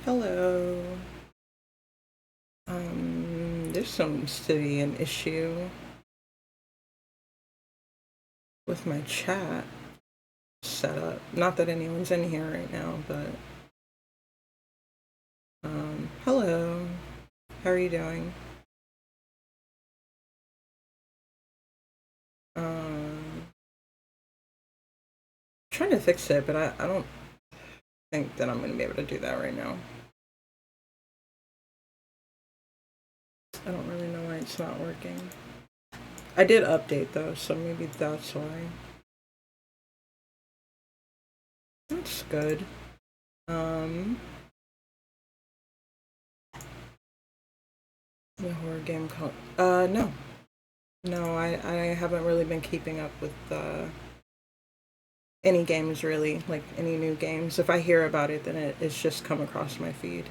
Hello. There seems to be an issue with my chat setup. Not that anyone's in here right now, but hello. How are you doing? Trying to fix it, but I don't think that I'm going to be able to do that right now. I don't really know why it's not working. I did update though, so maybe that's why. That's good. Um, the horror game called. No. No, I haven't really been keeping up with any games really, like any new games. If I hear about it, then it's just come across my feed.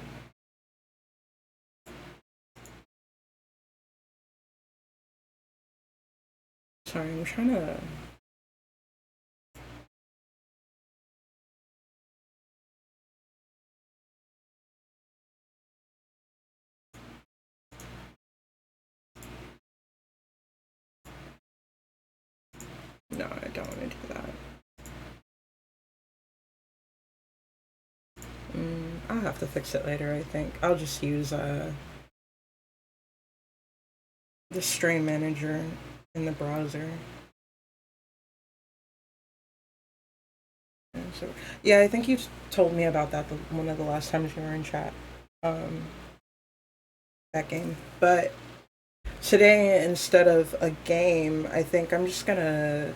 Sorry, I'm trying to. No, I don't want to do that. I'll have to fix it later. I think I'll just use the stream manager in the browser. So yeah, I think you told me about that one of the last times you were in chat. Um, that game, but today instead of a game, I think I'm just gonna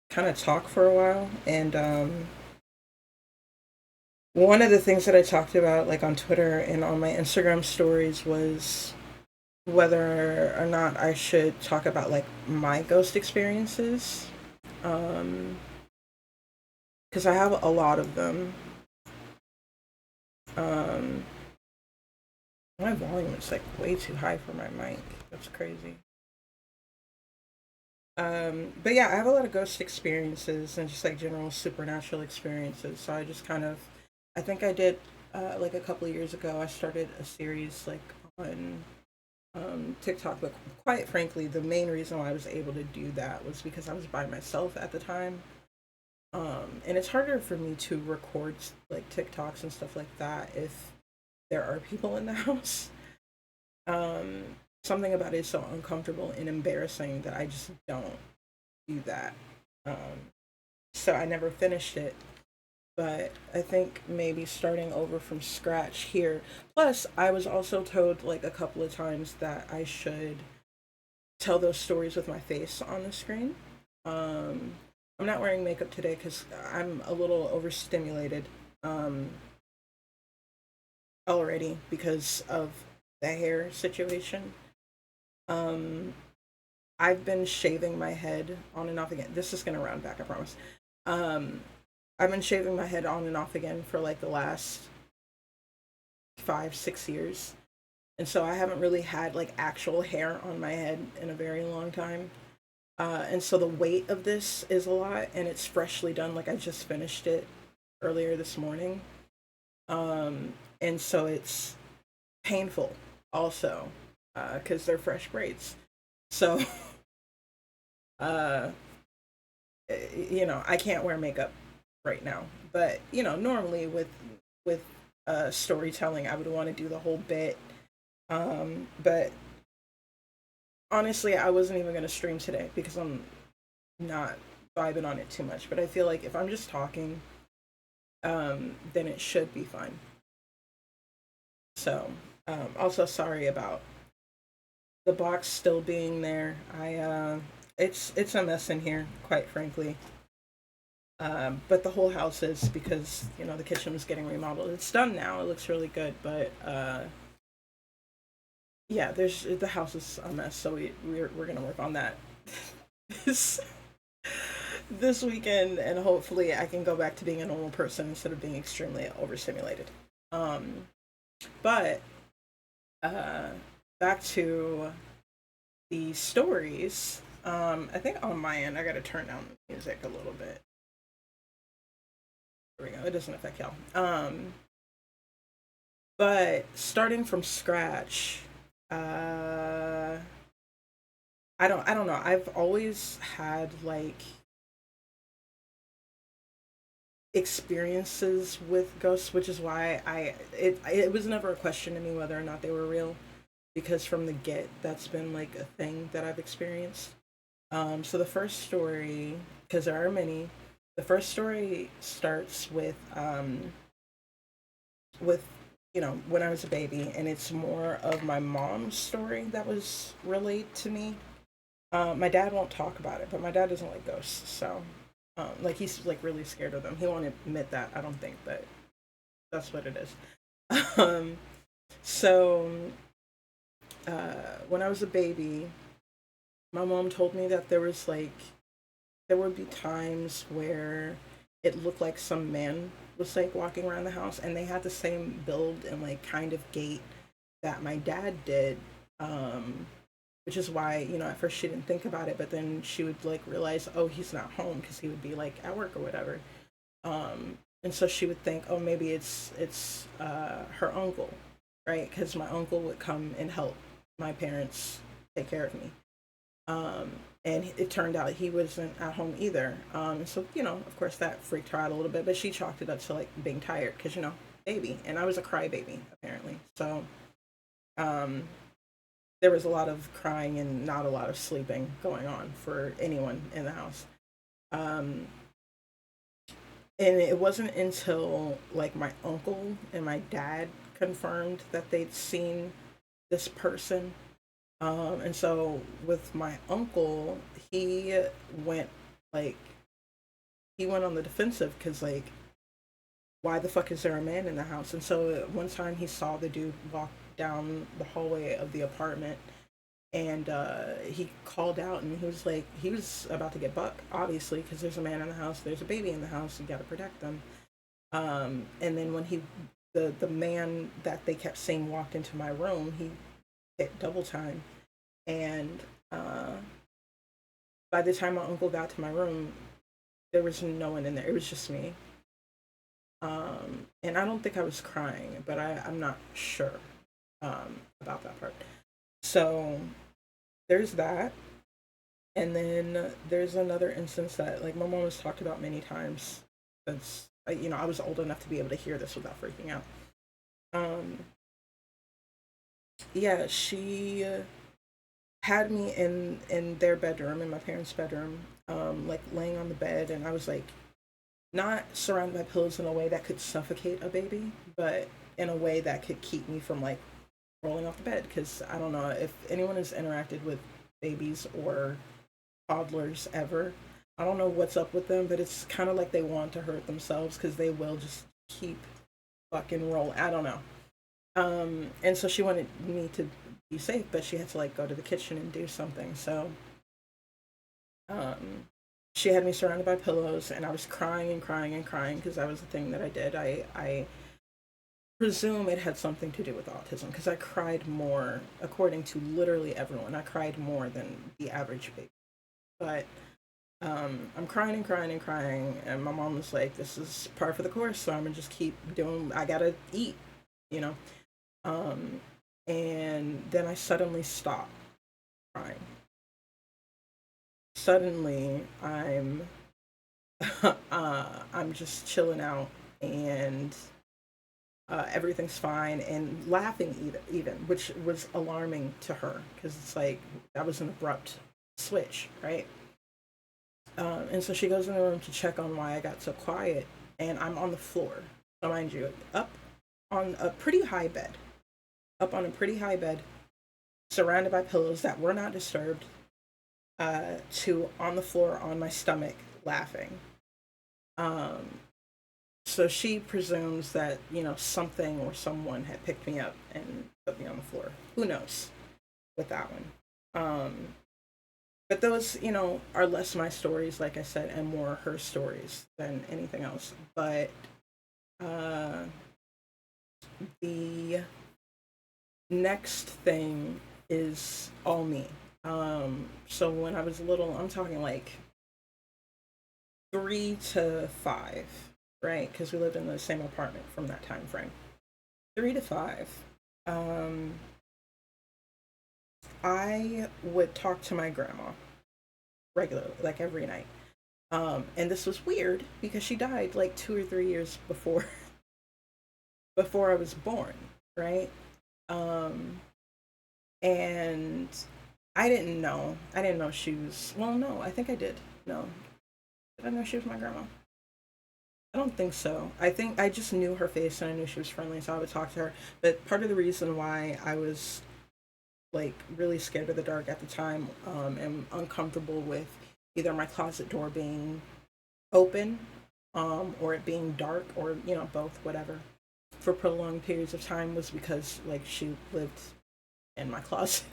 kind of talk for a while and one of the things that I talked about, like on Twitter and on my Instagram stories, was whether or not I should talk about like my ghost experiences, um, because I have a lot of them. Um, my volume is like way too high for my mic. That's crazy. But yeah, I have a lot of ghost experiences and just like general supernatural experiences. So I just kind of, I think I did like a couple of years ago. I started a series like on TikTok, but quite frankly, the main reason why I was able to do that was because I was by myself at the time. And it's harder for me to record like TikToks and stuff like that if there are people in the house. Um, Something about it is so uncomfortable and embarrassing that I just don't do that. Um, so I never finished it. But I think maybe starting over from scratch here. Plus, I was also told like a couple of times that I should tell those stories with my face on the screen. Um, I'm not wearing makeup today because I'm a little overstimulated um, already because of the hair situation. Um, I've been shaving my head on and off again. This is gonna round back, I promise. Um, I've been shaving my head on and off again for like the last 5, 6 years. And so I haven't really had like actual hair on my head in a very long time. And so the weight of this is a lot, and it's freshly done. Like I just finished it earlier this morning, and so it's painful also because they're fresh braids. So, uh, I can't wear makeup right now, but normally with storytelling, I would want to do the whole bit. But honestly, I wasn't even going to stream today because I'm not vibing on it too much. But I feel like if I'm just talking, then it should be fine. So, also sorry about the box still being there. It's a mess in here, quite frankly. But the whole house is because the kitchen was getting remodeled. It's done now. It looks really good, but yeah, there's the house is a mess. So we're gonna work on that this this weekend, and hopefully I can go back to being a normal person instead of being extremely overstimulated. Um, but uh, back to the stories. I think on my end I got to turn down the music a little bit. There we go. It doesn't affect y'all. But starting from scratch, uh, I don't know. I've always had like experiences with ghosts, which is why it was never a question to me whether or not they were real, because from the get that's been like a thing that I've experienced. So the first story, because there are many, the first story starts with when I was a baby, and it's more of my mom's story that was relayed to me. My dad won't talk about it, but my dad doesn't like ghosts, so like he's like really scared of them. He won't admit that, I don't think, but that's what it is. um, so when I was a baby, my mom told me that there would be times where it looked like some man was like walking around the house, and they had the same build and like kind of gait that my dad did. Which is why, at first she didn't think about it, but then she would like realize, oh, he's not home, because he would be like at work or whatever. And so she would think, oh, maybe it's her uncle, right? Because my uncle would come and help my parents take care of me. Um, and it turned out he wasn't at home either. So of course that freaked her out a little bit, but she chalked it up to like being tired, because baby, and I was a crybaby apparently. So um, there was a lot of crying and not a lot of sleeping going on for anyone in the house. Um, and it wasn't until like my uncle and my dad confirmed that they'd seen this person. And so with my uncle, he went like he went on the defensive, because like why the fuck is there a man in the house? And so one time he saw the dude walk down the hallway of the apartment, and he called out, and he was about to get buck, obviously, because there's a man in the house, there's a baby in the house, you got to protect them. And then when the man that they kept seeing walked into my room, he hit double time, and by the time my uncle got to my room, there was no one in there, it was just me. And I don't think I was crying, but I'm not sure about that part. So there's that. And then there's another instance that like my mom has talked about many times, since I was old enough to be able to hear this without freaking out. Um, yeah, she had me in their bedroom, in my parents' bedroom, like laying on the bed, and I was like not surrounded by pillows in a way that could suffocate a baby, but in a way that could keep me from like rolling off the bed. Because I don't know if anyone has interacted with babies or toddlers ever. I don't know what's up with them, but it's kind of like they want to hurt themselves, because they will just keep fucking rolling. I don't know. And so she wanted me to be safe, but she had to like go to the kitchen and do something. So um, she had me surrounded by pillows, and I was crying and crying and crying, because that was the thing that I did. I presume it had something to do with autism, because I cried more, according to literally everyone. I cried more than the average baby. But I'm crying and crying and crying, and my mom was like, "This is par for the course, so I'm gonna just keep doing. I gotta eat, you know." Um, and then I suddenly stop crying. Suddenly, I'm just chilling out, and everything's fine, and laughing even, which was alarming to her, because it's like that was an abrupt switch, right? And so she goes in the room to check on why I got so quiet, and I'm on the floor. So mind you, up on a pretty high bed, up on a pretty high bed, surrounded by pillows that were not disturbed, to on the floor on my stomach, laughing. Um, so she presumes that something or someone had picked me up and put me on the floor. Who knows with that one? But those, are less my stories, like I said, and more her stories than anything else. But uh, the next thing is all me. So when I was little, I'm talking like 3 to 5, right? Because we lived in the same apartment from that time frame. 3 to 5. Um, I would talk to my grandma regularly, like every night. And this was weird because she died like 2 or 3 years before I was born, right? Um, and I didn't know. I didn't know she was. Well, no, I think I did. No, did I know she was my grandma? I don't think so. I think I just knew her face and I knew she was friendly, so I would talk to her. But part of the reason why I was like really scared of the dark at the time, and uncomfortable with either my closet door being open, or it being dark, or both, whatever, for prolonged periods of time, was because like she lived in my closet.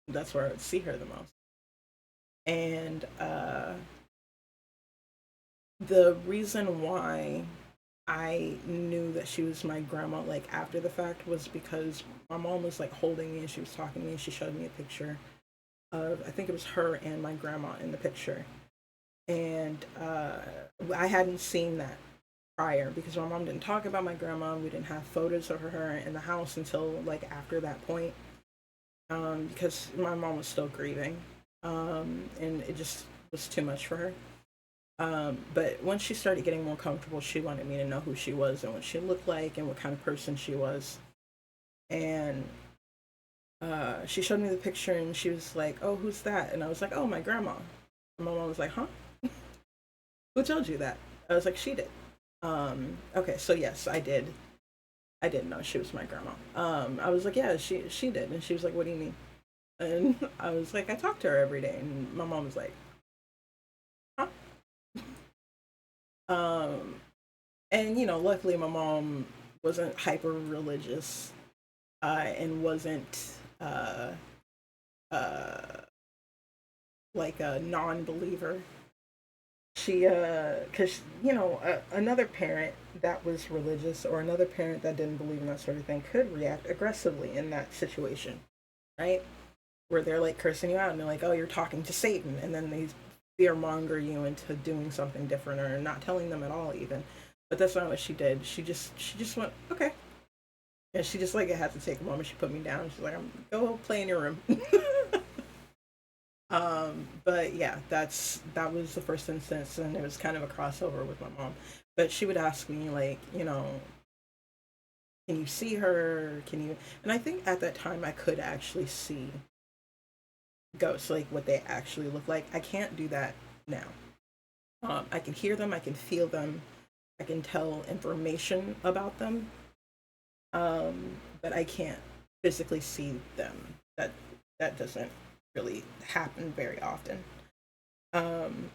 That's where I would see her the most. And the reason why I knew that she was my grandma like after the fact was because my mom was like holding me and she was talking to me. She showed me a picture of, I think it was her and my grandma in the picture. And I hadn't seen that prior because my mom didn't talk about my grandma. We didn't have photos of her in the house until like after that point, because my mom was still grieving, and it just was too much for her. But once she started getting more comfortable, she wanted me to know who she was and what she looked like and what kind of person she was. And she showed me the picture and she was like, "Oh, who's that?" And I was like, "Oh, my grandma." And my mom was like, "Huh? Who told you that?" I was like, "She did." Okay, so yes, I did. I didn't know she was my grandma. I was like, "Yeah, she did." And she was like, "What do you mean?" And I was like, "I talk to her every day." And my mom was like, "Huh?" Um, and luckily my mom wasn't hyper religious, and wasn't uh, uh, like a non-believer. She because another parent that was religious or another parent that didn't believe in that sort of thing could react aggressively in that situation, right? Where they're like cursing you out and they're like, "Oh, you're talking to Satan," and then they fearmonger you into doing something different or not telling them at all, even. But that's not what she did. She just went, "Okay," and she just like had to take a moment. She put me down. She's like, Go play in your room." But yeah, that was the first instance, and it was kind of a crossover with my mom. But she would ask me like, "Can you see her? Can you?" And I think at that time I could actually see ghosts, like what they actually look like. I can't do that now. I can hear them, I can feel them, I can tell information about them, but I can't physically see them. That doesn't really happen very often. Um,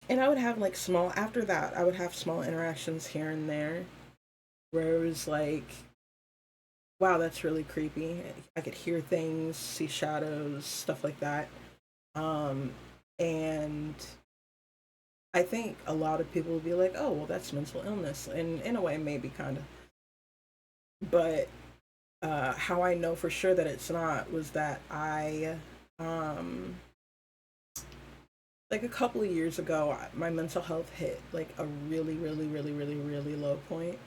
and I would have like small after that. I would have small interactions here and there where it was like, "Wow, that's really creepy." I could hear things, see shadows, stuff like that. Um, and I think a lot of people will be like, "Oh, well, that's mental illness," and in a way, maybe kind of. But how I know for sure that it's not was that um, like a couple of years ago, my mental health hit like a really, really, really, really, really low point,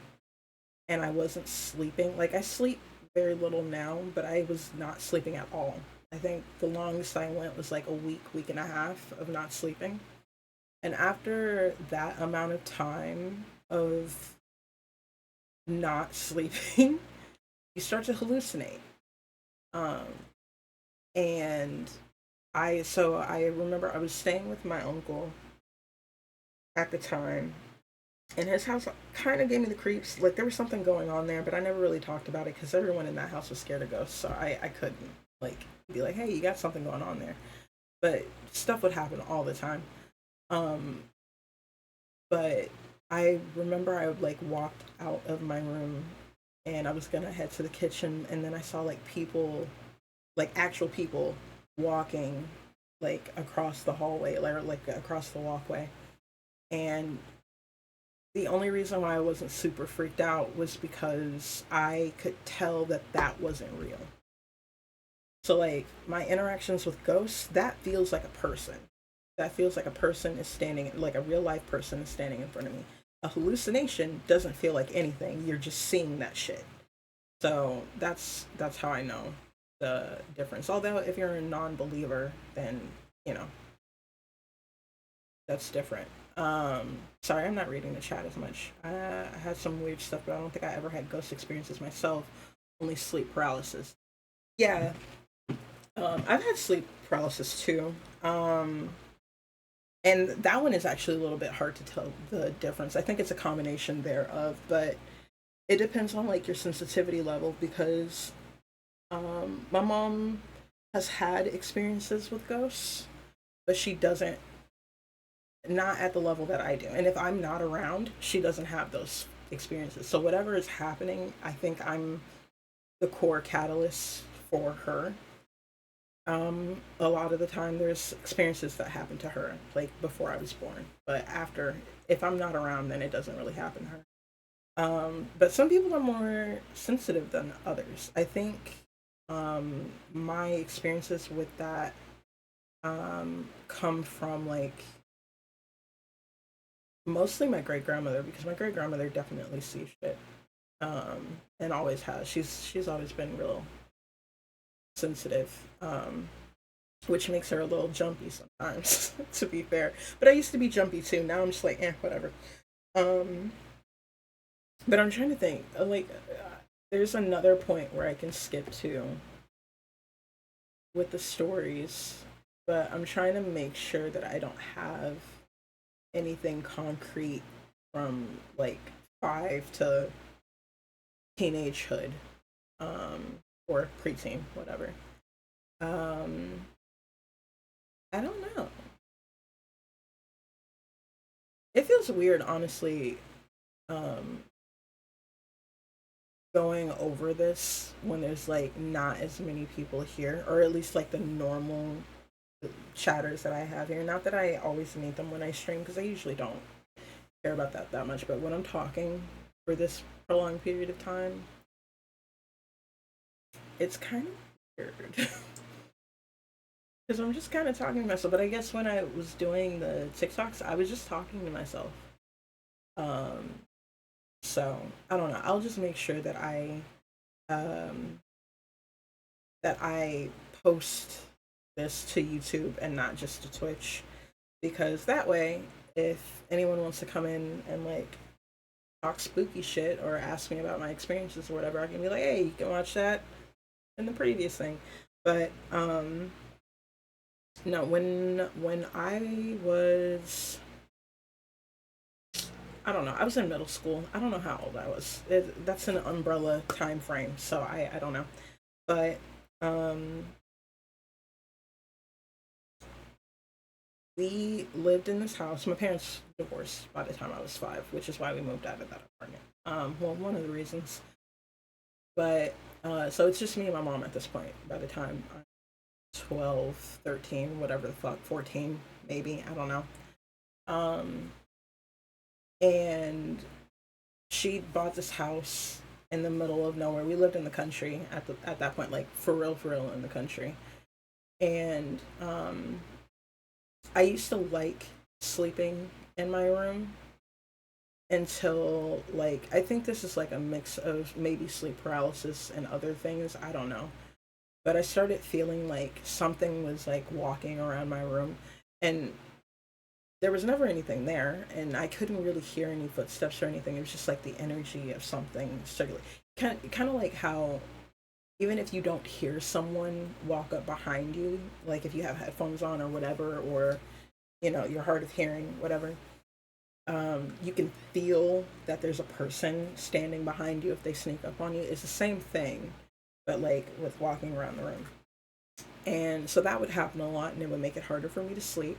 and I wasn't sleeping. Like I sleep very little now, but I was not sleeping at all. I think the longest I went was like a week, week and a half of not sleeping. And after that amount of time of not sleeping, you start to hallucinate. Um, and I remember I was staying with my uncle at the time, and his house kind of gave me the creeps. Like there was something going on there, but I never really talked about it because everyone in that house was scared of ghosts. So I couldn't like be like, "Hey, you got something going on there." But stuff would happen all the time. Um, but I remember I would like walked out of my room and I was gonna head to the kitchen, and then I saw like people, like actual people, walking like across the hallway, like across the walkway. And the only reason why I wasn't super freaked out was because I could tell that that wasn't real. So like my interactions with ghosts, that feels like a person. That feels like a person is standing, like a real life person is standing in front of me. A hallucination doesn't feel like anything. You're just seeing that shit. So that's how I know the difference. Although if you're a non-believer, then you know that's different. Sorry, I'm not reading the chat as much. I had some weird stuff, but I don't think I ever had ghost experiences myself. Only sleep paralysis. Yeah, I've had sleep paralysis too. And that one is actually a little bit hard to tell the difference. I think it's a combination thereof, but it depends on like your sensitivity level because my mom has had experiences with ghosts, but she doesn't, not at the level that I do. And if I'm not around, she doesn't have those experiences. So whatever is happening, I think I'm the core catalyst for her. A lot of the time, there's experiences that happen to her, like before I was born. But after, if I'm not around, then it doesn't really happen to her. But some people are more sensitive than others. I think my experiences with that come from like mostly my great grandmother because my great grandmother definitely sees shit and always has. She's always been real sensitive, which makes her a little jumpy sometimes. To be fair, but I used to be jumpy too. Now I'm just like, whatever. Um, but I'm trying to think. There's another point where I can skip to with the stories, but I'm trying to make sure that I don't have anything concrete from like 5 to teenagehood, or preteen, whatever. Um, I don't know. It feels weird, honestly, um, going over this when there's like not as many people here, or at least like the normal chatters that I have here. Not that I always need them when I stream, because I usually don't care about that much. But when I'm talking for this prolonged period of time, it's kind of weird. Because I'm just kind of talking to myself. But I guess when I was doing the TikToks, I was just talking to myself. Um, so I don't know. I'll just make sure um, that I post this to YouTube and not just to Twitch, because that way, if anyone wants to come in and like talk spooky shit or ask me about my experiences or whatever, I can be like, hey, you can watch that in the previous thing. But no, when I was, I don't know, I was in middle school. I don't know how old I was. That's an umbrella time frame, so I don't know. But um, we lived in this house. My parents divorced by the time I was 5, which is why we moved out of that apartment. Well, one of the reasons. But so it's just me and my mom at this point. By the time I'm 12, 13, whatever the fuck, 14, maybe, I don't know. Um, and she bought this house in the middle of nowhere. We lived in the country at that point, like for real in the country. And I used to like sleeping in my room until like I think this is like a mix of maybe sleep paralysis and other things. I don't know. But I started feeling like something was like walking around my room, and there was never anything there, and I couldn't really hear any footsteps or anything. It was just like the energy of something circulating. Kind of like how even if you don't hear someone walk up behind you, like if you have headphones on or whatever, or you're hard of hearing, whatever, you can feel that there's a person standing behind you if they sneak up on you. It's the same thing, but like with walking around the room. And so that would happen a lot, and it would make it harder for me to sleep.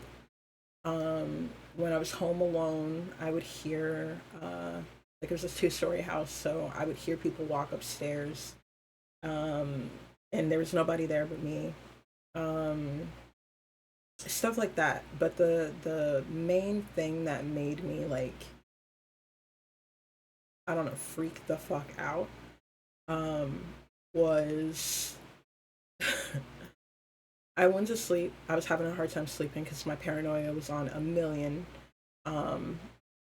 When I was home alone, I would hear, like it was a 2-story house, so I would hear people walk upstairs, um, and there was nobody there but me. Um, Stuff like that. But the main thing that made me like, I don't know, freak the fuck out, um, was I went to sleep. I was having a hard time sleeping because my paranoia was on a million, um,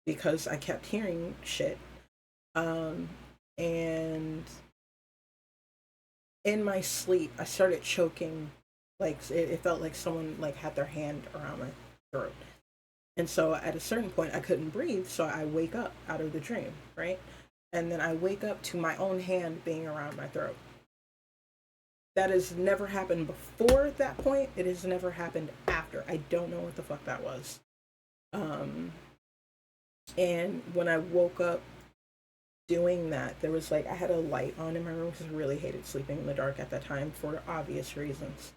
because I kept hearing shit. Um, and in my sleep, I started choking. Like it felt like someone like had their hand around my throat. And so at a certain point, I couldn't breathe. So I wake up out of the dream, right? And then I wake up to my own hand being around my throat. That has never happened before that point. It has never happened after. I don't know what the fuck that was. Um, and when I woke up doing that, there was like, I had a light on in my room because I really hated sleeping in the dark at that time for obvious reasons.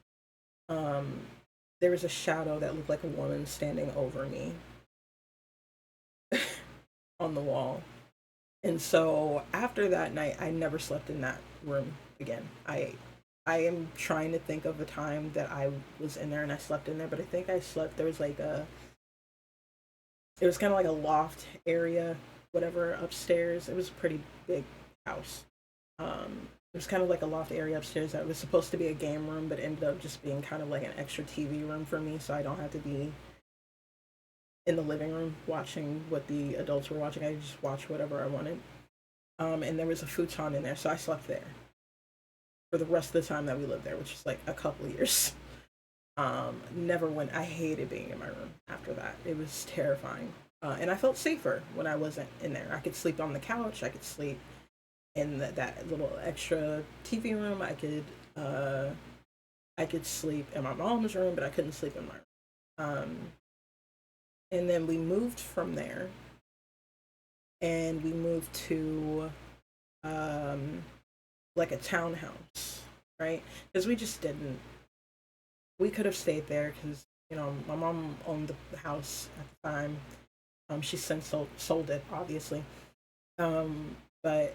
Um, there was a shadow that looked like a woman standing over me on the wall. And so after that night, I never slept in that room again. I am trying to think of a time that I was in there and I slept in there, but I think I slept. There was like a, it was kind of like a loft area, whatever, upstairs. It was a pretty big house. It was kind of like a loft area upstairs that was supposed to be a game room, but ended up just being kind of like an extra TV room for me, so I don't have to be in the living room watching what the adults were watching. I could just watch whatever I wanted. And there was a futon in there, so I slept there for the rest of the time that we lived there, which is like a couple of years. Never went. I hated being in my room after that. It was terrifying, and I felt safer when I wasn't in there. I could sleep on the couch. I could sleep in that little extra TV room. I could sleep in my mom's room, but I couldn't sleep in my room. And then we moved from there, and we moved to um, like a townhouse, right? Because we just didn't. We could have stayed there because my mom owned the house at the time. She's since sold it, obviously. But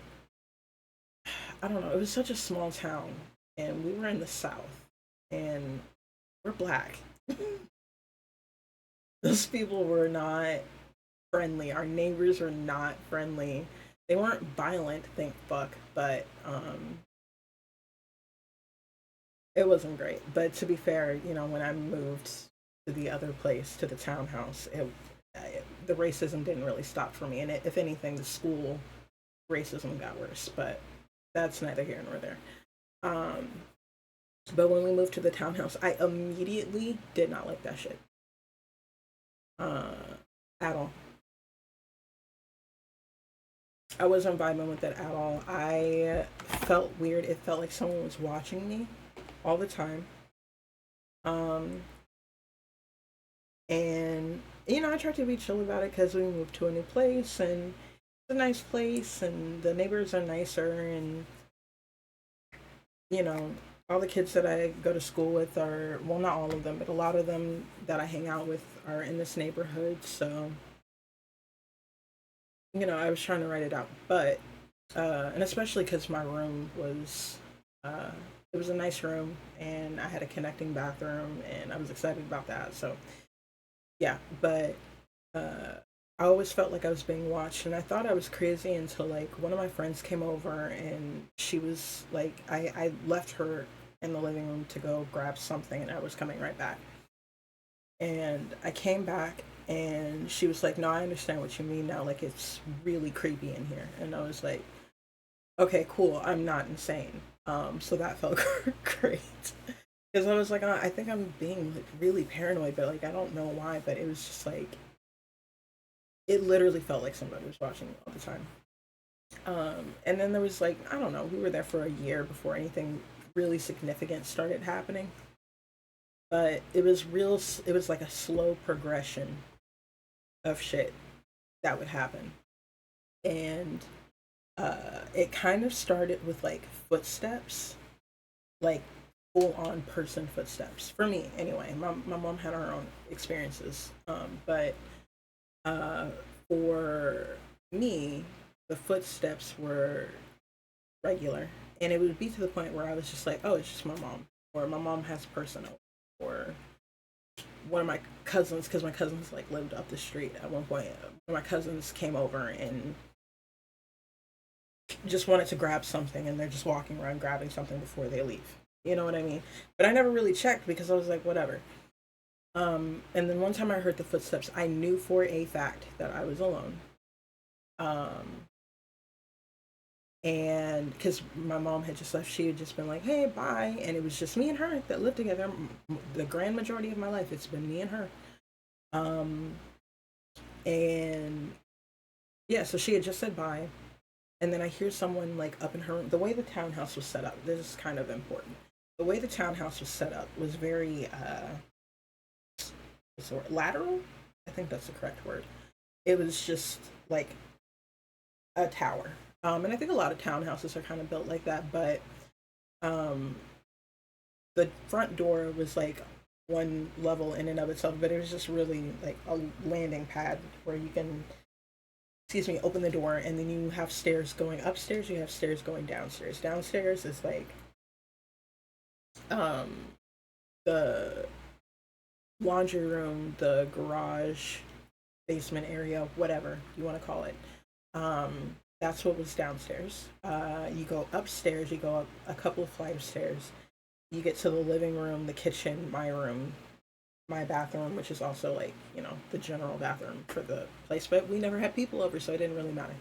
I don't know. It was such a small town, and we were in the South, and we're black. Those people were not friendly. Our neighbors were not friendly. They weren't violent, thank fuck, but it wasn't great. But to be fair, when I moved to the other place, to the townhouse, the racism didn't really stop for me. And if anything, the school racism got worse. But that's neither here nor there. Um, but when we moved to the townhouse, I immediately did not like that shit uh, at all. I wasn't vibing with it at all. I felt weird. It felt like someone was watching me all the time. Um, and I tried to be chill about it because we moved to a new place and it's a nice place and the neighbors are nicer and you know all the kids that I go to school with are, well, not all of them, but a lot of them that I hang out with are in this neighborhood. So I was trying to write it out, but and especially because my room was uh, it was a nice room and I had a connecting bathroom and I was excited about that. So yeah, but uh, I always felt like I was being watched, and I thought I was crazy until like one of my friends came over and she was like, I left her in the living room to go grab something, and I was coming right back, and I came back and she was like, no, I understand what you mean now, like it's really creepy in here. And I was like, okay, cool, I'm not insane. So that felt great because I was like, I think I'm being like really paranoid, but like I don't know why, but it was just like it literally felt like somebody was watching me all the time. And then there was like, I don't know, we were there for a year before anything really significant started happening, but it was like a slow progression of shit that would happen. And it kind of started with like footsteps, like full on person footsteps for me anyway. My mom had her own experiences, but uh, for me, the footsteps were regular, and it would be to the point where I was just like, "Oh, it's just my mom," or "My mom has personal," or one of my cousins, because my cousins like lived up the street at one point. One of my cousins came over and just wanted to grab something, and they're just walking around grabbing something before they leave. You know what I mean? But I never really checked because I was like, whatever. And then one time I heard the footsteps, I knew for a fact that I was alone. Um, And because my mom had just left, she had just been like, "Hey, bye," and it was just me and her that lived together. The grand majority of my life, it's been me and her. Um, and yeah, so she had just said bye, and then I hear someone like up in her room. The way the townhouse was set up, this is kind of important. The way the townhouse was set up was very sort lateral. I think that's the correct word. It was just like a tower. And I think a lot of townhouses are kind of built like that, but um, the front door was like one level in and of itself, but it was just really like a landing pad where you can, excuse me, open the door and then you have stairs going upstairs, you have stairs going downstairs. Downstairs is like um, the laundry room, the garage, basement area, whatever you want to call it. That's what was downstairs. You go upstairs, you go up a couple of flight of stairs. You get to the living room, the kitchen, my room, my bathroom, which is also like, the general bathroom for the place. But we never had people over, so it didn't really matter.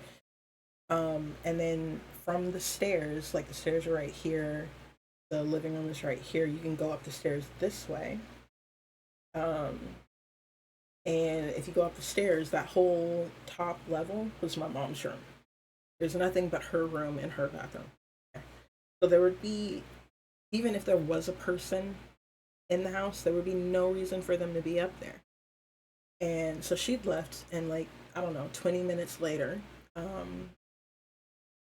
And then from the stairs, like the stairs are right here, the living room is right here. You can go up the stairs this way. Um, and if you go up the stairs, that whole top level was my mom's room. There's nothing but her room and her bathroom. So there would be, even if there was a person in the house, there would be no reason for them to be up there. And so she'd left, and like, I don't know, 20 minutes later,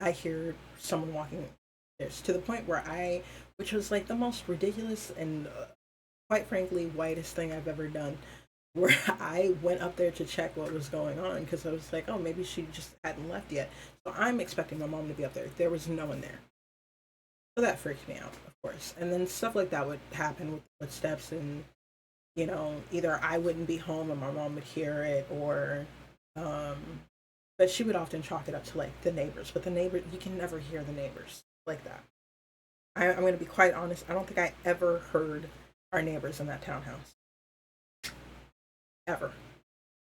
I hear someone walking upstairs to the point where which was like the most ridiculous and quite frankly, whitest thing I've ever done, where I went up there to check what was going on because I was like, oh, maybe she just hadn't left yet. So I'm expecting my mom to be up there. There was no one there. So that freaked me out, of course. And then stuff like that would happen with footsteps, and either I wouldn't be home and my mom would hear it, or um but she would often chalk it up to like the neighbors. But the neighbor, you can never hear the neighbors like that. I'm going to be quite honest. I don't think I ever heard our neighbors in that townhouse ever,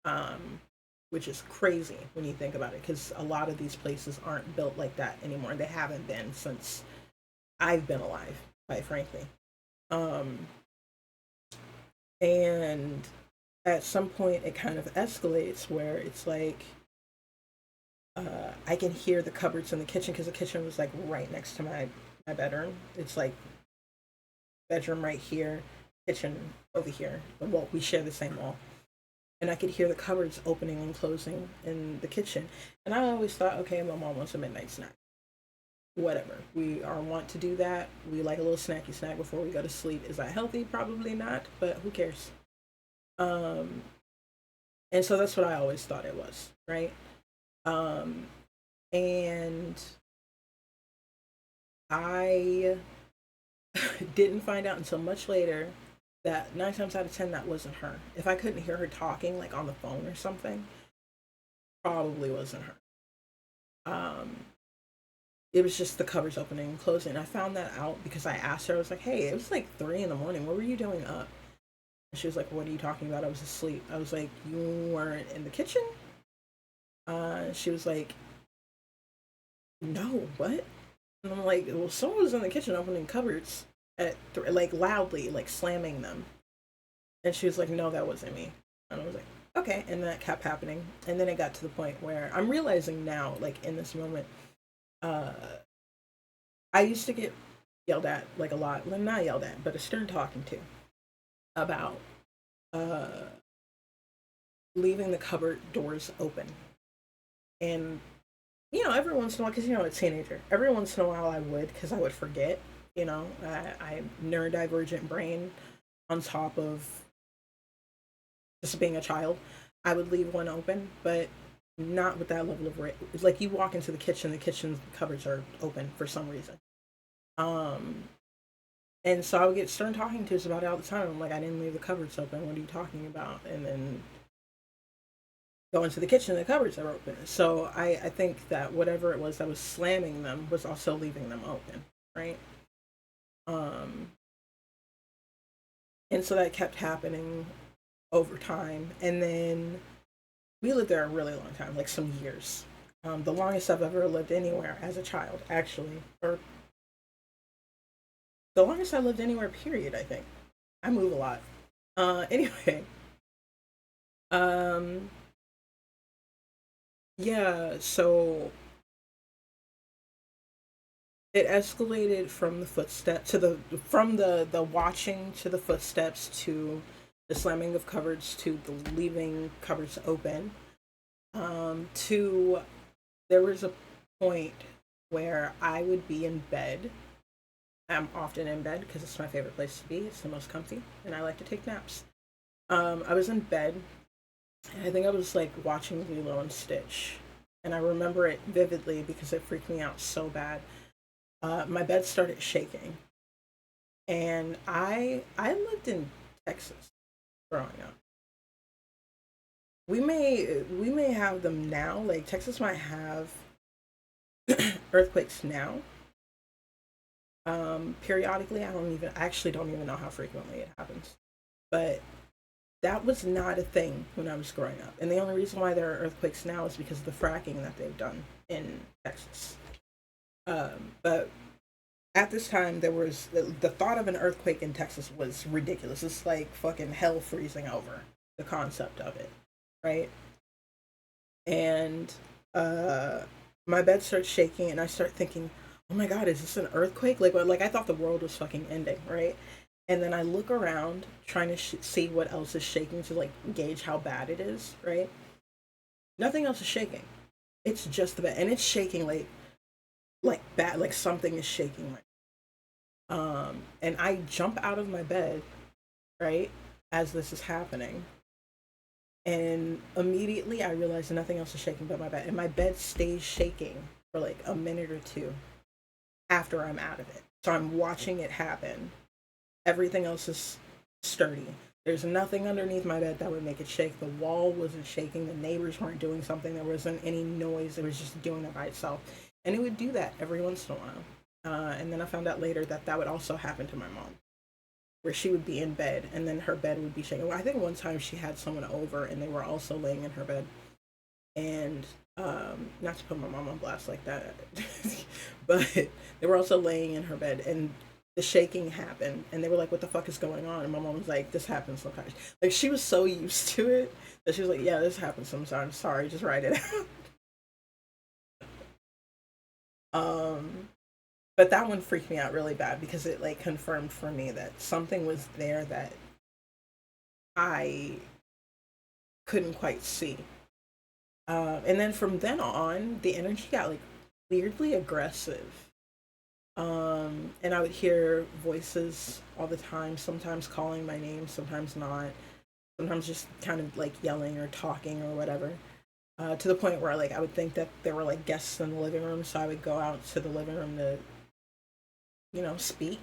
um, which is crazy when you think about it, because a lot of these places aren't built like that anymore. They haven't been since I've been alive, quite frankly. Um, and at some point, it kind of escalates where it's like I can hear the cupboards in the kitchen because the kitchen was like right next to my bedroom. It's like bedroom right here, kitchen over here. Well, we share the same wall. And I could hear the cupboards opening and closing in the kitchen. And I always thought, okay, my mom wants a midnight snack. Whatever. We are wont to do that. We like a little snacky snack before we go to sleep. Is that healthy? Probably not, but who cares? Um, and so that's what I always thought it was, right? Um, and I didn't find out until much later that 9 times out of 10 that wasn't her. If I couldn't hear her talking like on the phone or something, probably wasn't her. Um, it was just the covers opening and closing. I found that out because I asked her. I was like, "Hey, it was like 3 in the morning. What were you doing up?" And she was like, "What are you talking about? I was asleep." I was like, "You weren't in the kitchen?" She was like, "No, what?" And I'm like, "Well, someone was in the kitchen opening cupboards at like loudly, like slamming them." And she was like, "No, that wasn't me." And I was like, "Okay." And that kept happening. And then it got to the point where I'm realizing now, like in this moment, uh, I used to get yelled at like a lot. Well, not yelled at, but a stern talking to about uh, leaving the cupboard doors open. And every once in a while, because a teenager, every once in a while I would, because I would forget. I neurodivergent brain on top of just being a child. I would leave one open, but not with that level of It's like you walk into the kitchen cupboards are open for some reason. Um, and so I would get stern talking to us about it all the time. I'm like, I didn't leave the cupboards open. What are you talking about? And then go into the kitchen, the cupboards are open. So I think that whatever it was that was slamming them was also leaving them open, right? Um, and so that kept happening over time. And then we lived there a really long time, like some years. The longest I've ever lived anywhere as a child, actually, or the longest I lived anywhere. Period. I think I move a lot. Anyway, um, yeah. So it escalated from the footstep to the from the watching to the footsteps to the slamming of cupboards to the leaving cupboards open. To there was a point where I would be in bed. I'm often in bed because it's my favorite place to be. It's the most comfy, and I like to take naps. I was in bed, and I think I was like watching Lilo and Stitch, and I remember it vividly because it freaked me out so bad. My bed started shaking, and I lived in Texas growing up. We may have them now. Like Texas might have earthquakes now. Periodically, I actually don't even know how frequently it happens, but that was not a thing when I was growing up. And the only reason why there are earthquakes now is because of the fracking that they've done in Texas. But at this time, there was the thought of an earthquake in Texas was ridiculous. It's like fucking hell freezing over, the concept of it, right? And uh, my bed starts shaking, and I start thinking, "Oh my god, is this an earthquake?" Like I thought the world was fucking ending, right? And then I look around, trying to see what else is shaking to like gauge how bad it is, right? Nothing else is shaking. It's just the bed, and it's shaking like bad, like something is shaking. And I jump out of my bed, right, as this is happening, and immediately I realize nothing else is shaking but my bed, and my bed stays shaking for like a minute or two after I'm out of it. So I'm watching it happen. Everything else is sturdy. There's nothing underneath my bed that would make it shake. The wall wasn't shaking. The neighbors weren't doing something. There wasn't any noise. It was just doing it by itself. And it would do that every once in a while. And then I found out later that that would also happen to my mom, where she would be in bed and then her bed would be shaking. Well, I think one time she had someone over and they were also laying in her bed. And not to put my mom on blast like that, but they were also laying in her bed and the shaking happened and they were like, "What the fuck is going on?" And my mom was like, "This happens sometimes." Like she was so used to it that she was like, "Yeah, this happens sometimes. Sorry, just write it out." But that one freaked me out really bad because it like confirmed for me that something was there that I couldn't quite see. And then from then on, the energy got like weirdly aggressive. And I would hear voices all the time, sometimes calling my name, sometimes not, sometimes just kind of like yelling or talking or whatever. To the point where like I would think that there were like guests in the living room, so I would go out to the living room to, speak.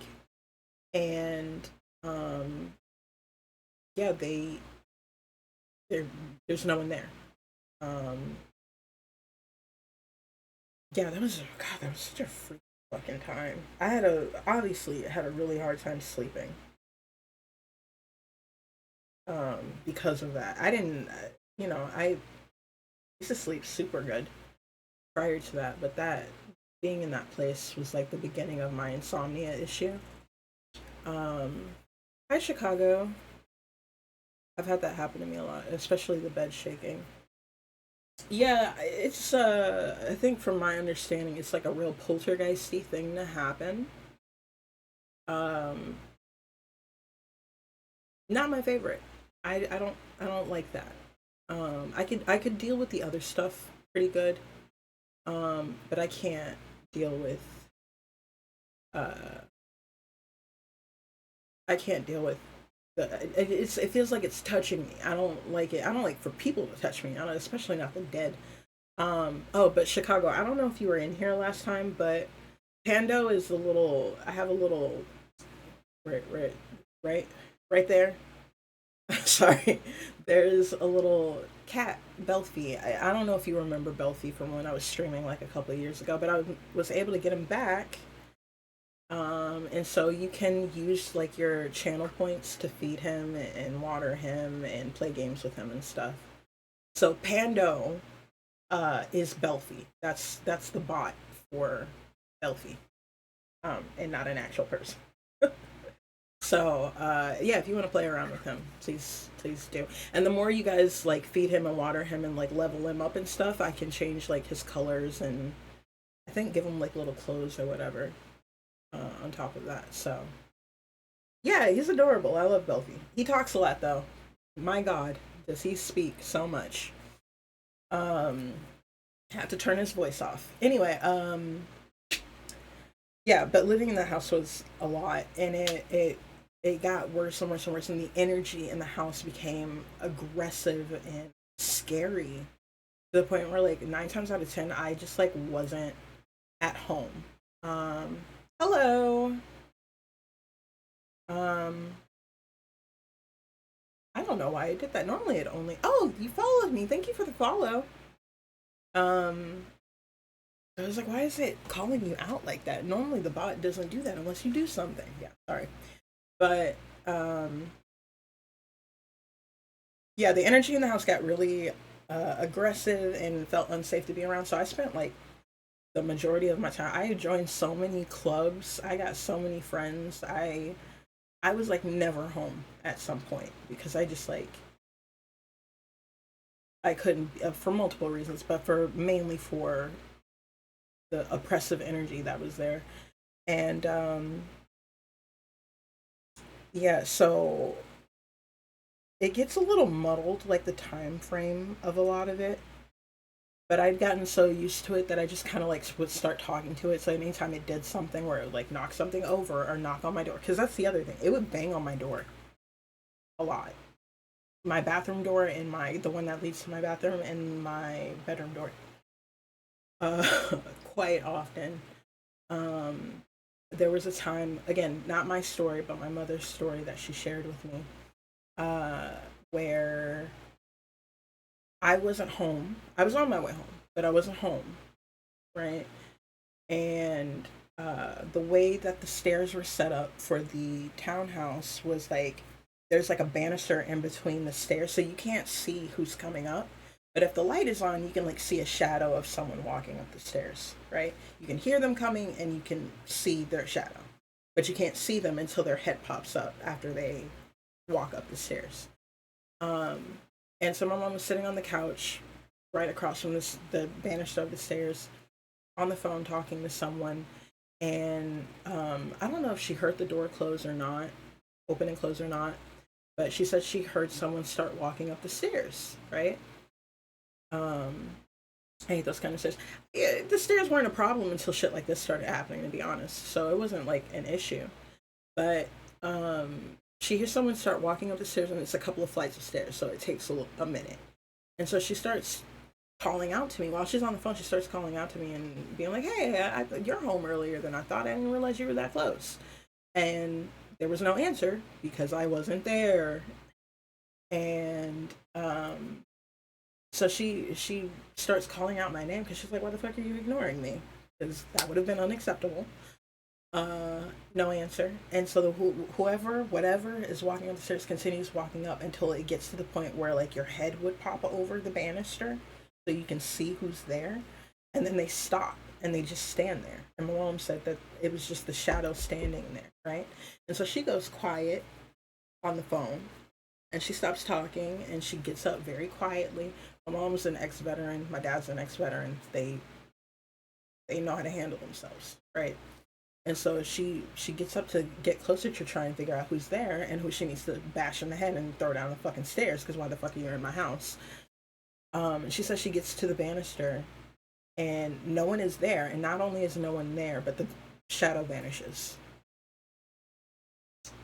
And yeah, there there's no one there. Um, yeah, that was such a freak fucking time. I had a really hard time sleeping because of that. I didn't, I used to sleep super good prior to that, but that being in that place was like the beginning of my insomnia issue. Um, Hi Chicago. I've had that happen to me a lot, especially the bed shaking. Yeah, it's I think from my understanding it's like a real poltergeisty thing to happen. Um Not my favorite. I don't like that. I could deal with the other stuff pretty good. But I can't deal with uh I can't deal with it feels like it's touching me. I don't like it. I don't like for people to touch me. I don't, especially not the dead. Oh, but Chicago, I don't know if you were in here last time, but Pando is a little I have a little right right right there. Sorry. There's a little cat, Belfie. I don't know if you remember Belfie from when I was streaming like a couple of years ago, but was able to get him back. And so you can use like your channel points to feed him and water him and play games with him and stuff. So Pando is Belfie. That's the bot for Belfie, and not an actual person. So yeah, if you want to play around with him, please do. And the more you guys like feed him and water him and like level him up and stuff, I can change like his colors and I think give him like little clothes or whatever on top of that. So yeah, he's adorable. I love Belfie. He talks a lot though. My God, does he speak so much? Um, Had to turn his voice off. Anyway, yeah, but living in the house was a lot, and it got worse and worse and worse, and the energy in the house became aggressive and scary to the point where like 9 times out of 10, I just like wasn't at home. Um, Hello. Um, I don't know why I did that. Normally it only. Oh, you followed me. Thank you for the follow. Um, I was like, why is it calling you out like that? Normally the bot doesn't do that unless you do something. Yeah, sorry. But um yeah, the energy in the house got really aggressive and felt unsafe to be around. So I spent like the majority of my time. I joined so many clubs. I got so many friends. I was like never home at some point because I just like I couldn't for multiple reasons, but for mainly for the oppressive energy that was there. And yeah, so it gets a little muddled, like the time frame of a lot of it. But I'd gotten so used to it that I just kind of like would start talking to it. So anytime it did something where it would like knock something over or knock on my door, because that's the other thing, it would bang on my door a lot. My bathroom door and my the one that leads to my bathroom and my bedroom door, uh, quite often. Um, there was a time, again, not my story, but my mother's story that she shared with me, uh, where I wasn't home. I was on my way home, but I wasn't home, right? And the way that the stairs were set up for the townhouse was like there's like a banister in between the stairs, so you can't see who's coming up. But if the light is on, you can like see a shadow of someone walking up the stairs, right? You can hear them coming and you can see their shadow, but you can't see them until their head pops up after they walk up the stairs. Um, and so my mom was sitting on the couch right across from the banister of the stairs on the phone talking to someone. And I don't know if she heard the door close or not, open and close or not, but she said she heard someone start walking up the stairs, right? Um, I hate those kind of stairs. Yeah, the stairs weren't a problem until shit like this started happening, to be honest. So it wasn't like an issue. But she hears someone start walking up the stairs, and it's a couple of flights of stairs, so it takes a minute. And so she starts calling out to me while she's on the phone. She starts calling out to me and being like, "Hey, you're home earlier than I thought. I didn't realize you were that close." And there was no answer because I wasn't there. And so she starts calling out my name because she's like, "Why the fuck are you ignoring me?" Because that would have been unacceptable. No answer. And so whoever, whatever is walking up the stairs continues walking up until it gets to the point where like your head would pop over the banister so you can see who's there. And then they stop and they just stand there. And my mom said that it was just the shadow standing there, right? And so she goes quiet on the phone and she stops talking and she gets up very quietly. My mom's an ex-veteran, my dad's an ex-veteran. They know how to handle themselves, right? And so she gets up to get closer to try and figure out who's there and who she needs to bash in the head and throw down the fucking stairs because why the fuck are you in my house? She says she gets to the banister and no one is there, and not only is no one there, but the shadow vanishes.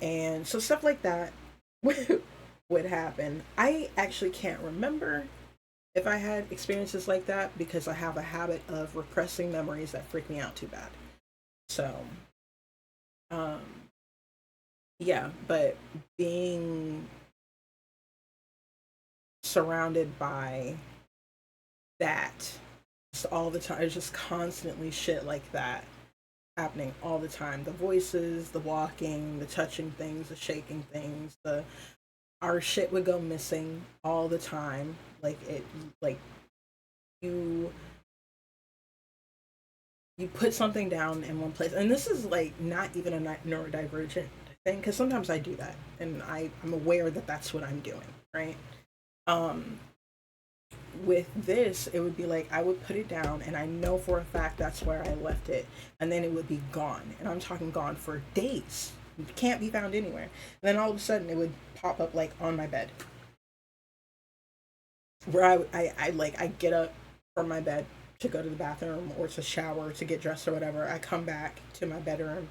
And so stuff like that would happen. I actually can't remember if I had experiences like that because I have a habit of repressing memories that freak me out too bad. So, um, yeah, but being surrounded by that just all the time, it's just constantly shit like that happening all the time. The voices, the walking, the touching things, the shaking things, the our shit would go missing all the time. Like you you put something down in one place, and this is like not even a neurodivergent thing, because sometimes I do that, and I'm aware that that's what I'm doing, right? Um, with this, it would be like I would put it down, and I know for a fact that's where I left it, and then it would be gone, and I'm talking gone for days. It can't be found anywhere. And then all of a sudden, it would pop up like on my bed, where I get up from my bed to go to the bathroom or to shower to get dressed or whatever. I come back to my bedroom,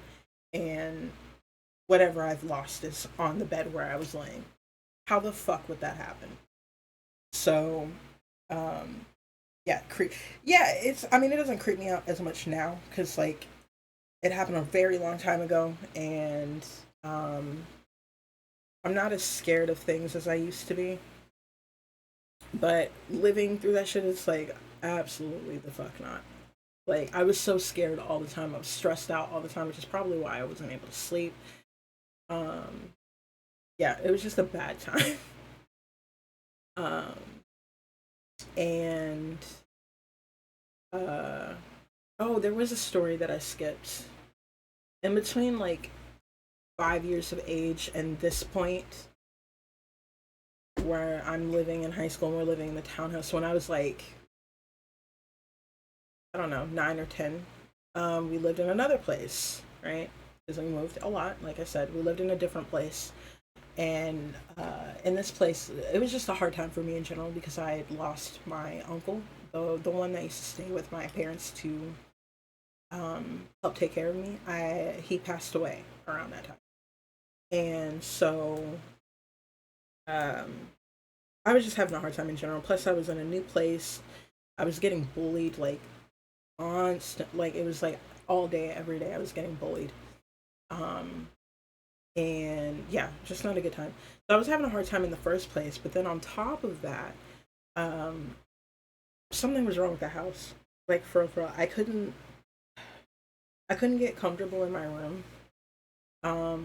and whatever I've lost is on the bed where I was laying. How the fuck would that happen? So, um, yeah, Yeah, it's. I mean, it doesn't creep me out as much now because like it happened a very long time ago, and um, I'm not as scared of things as I used to be. But living through that shit is like absolutely the fuck not. Like I was so scared all the time. I was stressed out all the time, which is probably why I wasn't able to sleep. Um, yeah, it was just a bad time. Um, and uh, oh, there was a story that I skipped in between like 5 years of age and this point where I'm living in high school and we're living in the townhouse. When I was like, I don't know, 9 or 10, we lived in another place, right? Because we moved a lot. Like I said, we lived in a different place. And in this place, it was just a hard time for me in general because I had lost my uncle, the one that used to stay with my parents to help take care of me. He passed away around that time, and so um, I was just having a hard time in general. Plus, I was in a new place. I was getting bullied like constant, like it was like all day, every day. I was getting bullied, um, and yeah, just not a good time. So I was having a hard time in the first place. But then on top of that, um, something was wrong with the house. Like for real, I couldn't get comfortable in my room.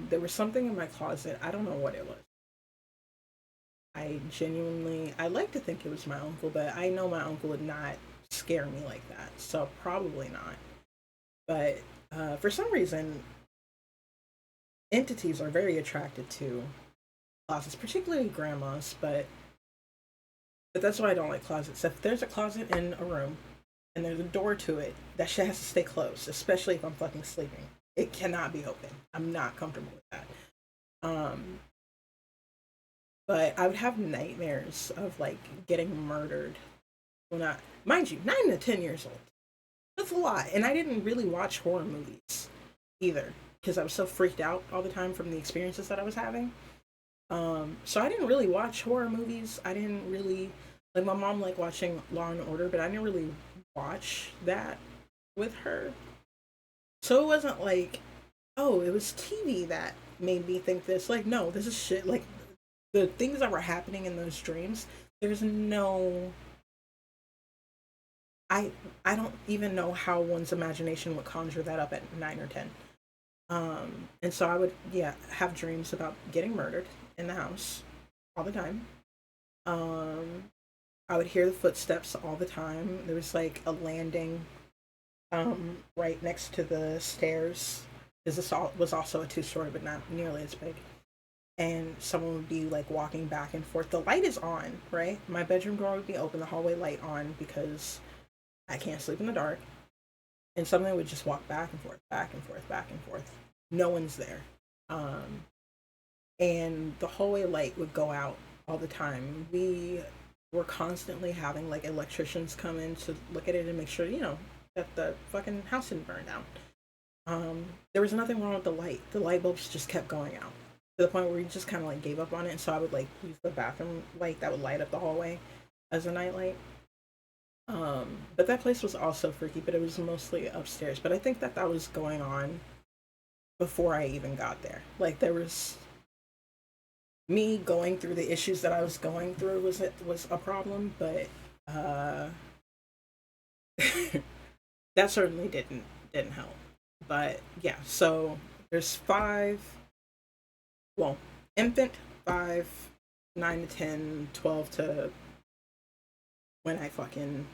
There was something in my closet. I don't know what it was. I like to think it was my uncle, but I know my uncle would not scare me like that. So probably not. But for some reason, entities are very attracted to closets, particularly grandmas. But that's why I don't like closets. If there's a closet in a room and there's a door to it, that shit has to stay closed, especially if I'm fucking sleeping. It cannot be open. I'm not comfortable with that. Um, but I would have nightmares of like getting murdered. Well, not mind you, 9 to 10 years old. That's a lot, and I didn't really watch horror movies either because I was so freaked out all the time from the experiences that I was having. So I didn't really watch horror movies. I didn't really like my mom liked watching Law and Order, but I didn't really watch that with her. So it wasn't like, oh, it was TV that made me think this. Like, no, this is shit. Like the things that were happening in those dreams. There's no. I I don't even know how one's imagination would conjure that up at 9 or 10. And so I would, yeah, have dreams about getting murdered in the house all the time. Um, I would hear the footsteps all the time. There was like a landing right next to the stairs. Was also a two-story, but not nearly as big. And someone would be like walking back and forth. The light is on, right? My bedroom door would be open, the hallway light on because I can't sleep in the dark. And someone would just walk back and forth, back and forth, back and forth. No one's there. Um, and the hallway light would go out all the time. We were constantly having like electricians come in to look at it and make sure, that the fucking house didn't burn down. There was nothing wrong with the light. The light bulbs just kept going out to the point where we just kind of like gave up on it. And so I would like use the bathroom light that would light up the hallway as a nightlight. But that place was also freaky, but it was mostly upstairs. But I think that that was going on before I even got there. Like there was me going through the issues that I was going through was a problem, but uh, that certainly didn't help. But yeah, so there's five. Well, infant 5, 9 to 10, 12 to when I fucking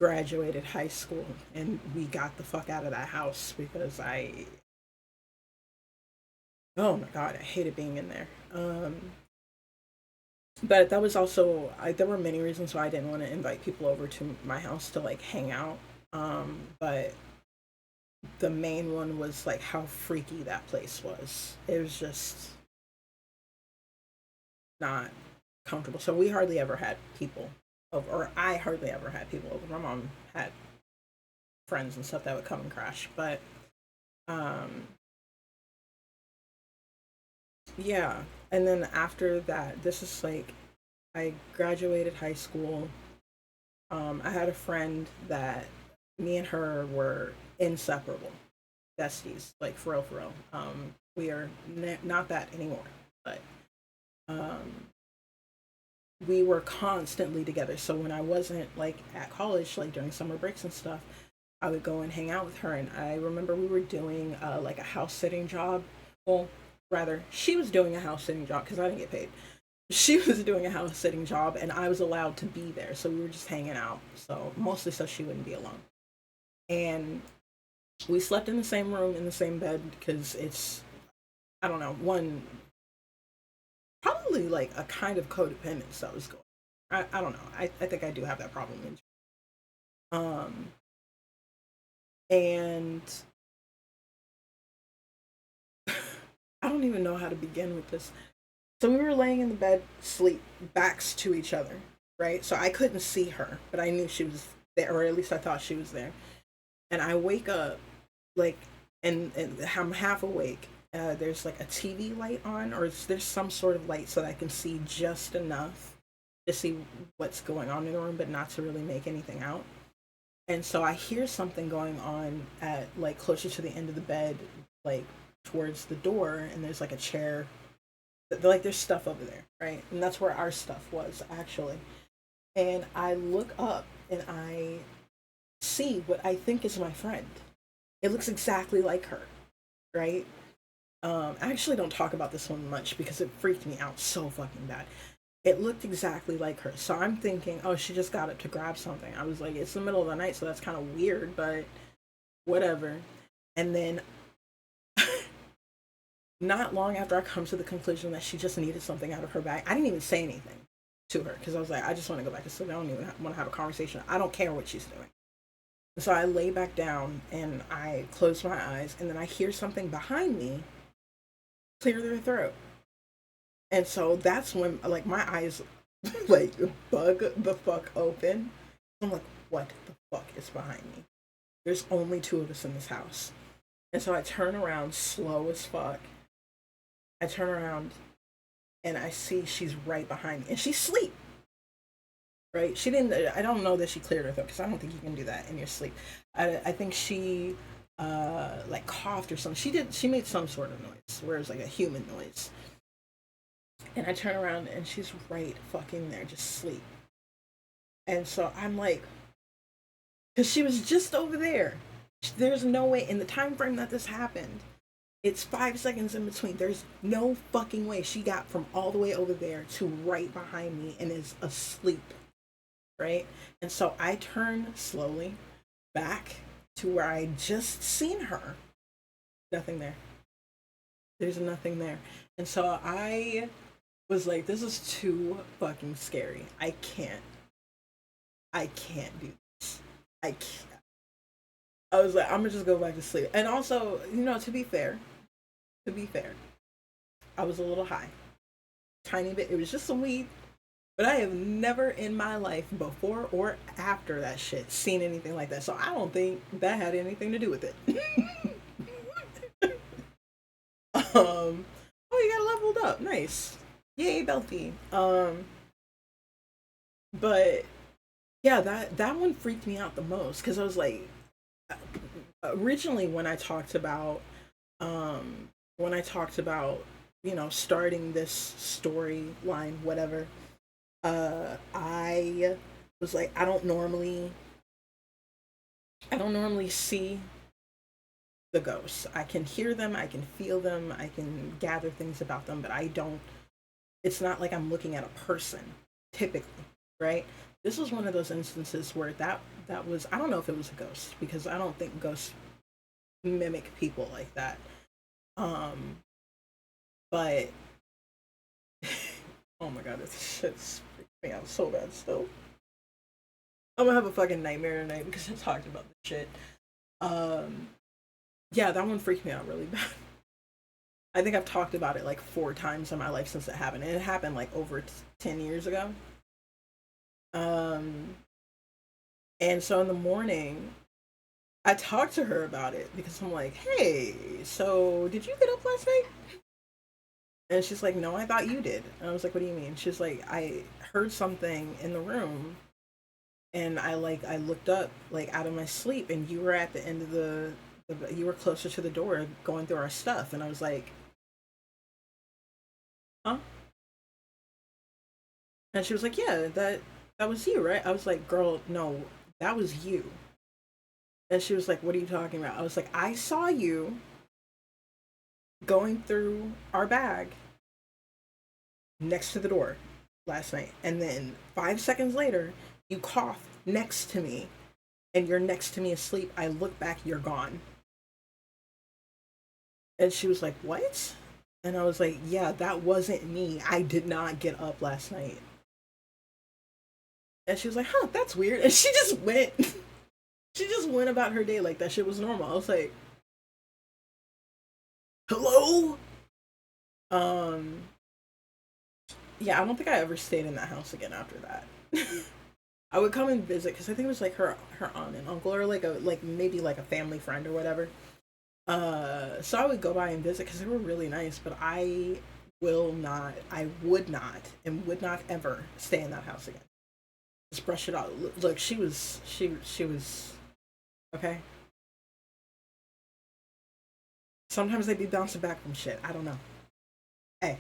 graduated high school and we got the fuck out of that house because oh my god, I hated being in there. But that was also there were many reasons why I didn't want to invite people over to my house to like hang out. But the main one was like how freaky that place was. It was just not comfortable. So we hardly ever had people over, or I hardly ever had people over. My mom had friends and stuff that would come and crash, but um, yeah. And then after that, this is like I graduated high school. I had a friend that me and her were inseparable, besties, like for real, for real. We are not that anymore, but um, we were constantly together. So when I wasn't like at college, like during summer breaks and stuff, I would go and hang out with her. And I remember we were doing like a house sitting job. Well, rather, she was doing a house sitting job because I didn't get paid. She was doing a house sitting job, and I was allowed to be there. So we were just hanging out. So mostly so she wouldn't be alone. And we slept in the same room in the same bed because it's I don't know one probably like a kind of codependence that was going. I don't know. I think I do have that problem. Um, and I don't even know how to begin with this. So we were laying in the bed, sleep, backs to each other, right? So I couldn't see her, but I knew she was there, or at least I thought she was there. And I wake up, like, and I'm half awake. There's like a TV light on, or there's some sort of light so that I can see just enough to see what's going on in the room, but not to really make anything out. And so I hear something going on at like closer to the end of the bed, like towards the door, and there's like a chair. Like there's stuff over there, right? And that's where our stuff was actually. And I look up and I see what I think is my friend. It looks exactly like her, right? I actually don't talk about this one much because it freaked me out so fucking bad. It looked exactly like her. So I'm thinking, oh, she just got up to grab something. I was like, it's the middle of the night, so that's kind of weird, but whatever. And then not long after I come to the conclusion that she just needed something out of her bag, I didn't even say anything to her because I was like, I just want to go back to sleep. I don't even want to have a conversation. I don't care what she's doing. So I lay back down and I close my eyes, and then I hear something behind me clear their throat. And so that's when like my eyes like bug the fuck open. I'm like, what the fuck is behind me? There's only two of us in this house. And so I turn around slow as fuck. I turn around and I see she's right behind me. And she's asleep. Right? She didn't I don't know that she cleared her throat because I don't think you can do that in your sleep. I think she like coughed or something. She made some sort of noise, where it's like a human noise. And I turn around and she's right fucking there, just sleep. And so I'm like, because she was just over there. There's no way in the time frame that this happened. It's 5 seconds in between. There's no fucking way she got from all the way over there to right behind me and is asleep. Right? And so I turn slowly back to where I just seen her. Nothing there. There's nothing there. And so I was like, this is too fucking scary. I can't do this. I can't. I was like, I'm gonna just go back to sleep. And also, to be fair, I was a little high. Tiny bit. It was just some weed. But I have never in my life before or after that shit seen anything like that. So I don't think that had anything to do with it. Oh, you got leveled up. Nice. Yay, Belty. But yeah, that one freaked me out the most because I was like, originally when I talked about starting this storyline, whatever, I was like, I don't normally see the ghosts. I can hear them, I can feel them, I can gather things about them, but I don't. It's not like I'm looking at a person typically, right? this was one of those instances where that was, I don't know if it was a ghost because I don't think ghosts mimic people like that. Um, but oh my god, this shit's freaking me out so bad still. I'm gonna have a fucking nightmare tonight because I talked about this shit. Um, yeah, that one freaked me out really bad. I think I've talked about it like 4 times in my life since it happened, and it happened like over 10 years ago. Um, and so in the morning, I talked to her about it because I'm like, "Hey, so did you get up last night?" And she's like, "No, I thought you did." And I was like, "What do you mean?" She's like, "I heard something in the room, and I looked up like out of my sleep, and you were at the end of you were closer to the door going through our stuff." And I was like, "Huh?" And she was like, "Yeah, that was you, right?" I was like, "Girl, no, that was you." And she was like, "What are you talking about?" I was like, "I saw you going through our bag next to the door last night. And then 5 seconds later, you cough next to me and you're next to me asleep. I look back, you're gone." And she was like, "What?" And I was like, "Yeah, that wasn't me. I did not get up last night." And she was like, "Huh, that's weird." And she just went. She just went about her day like that shit was normal. I was like, "Hello?" Um, yeah, I don't think I ever stayed in that house again after that. I would come and visit because I think it was like her aunt and uncle or like maybe like a family friend or whatever. So I would go by and visit because they were really nice. But I would not, and would not ever stay in that house again. Just brush it out. Look, she was okay. Sometimes they be bouncing back from shit. I don't know. Hey,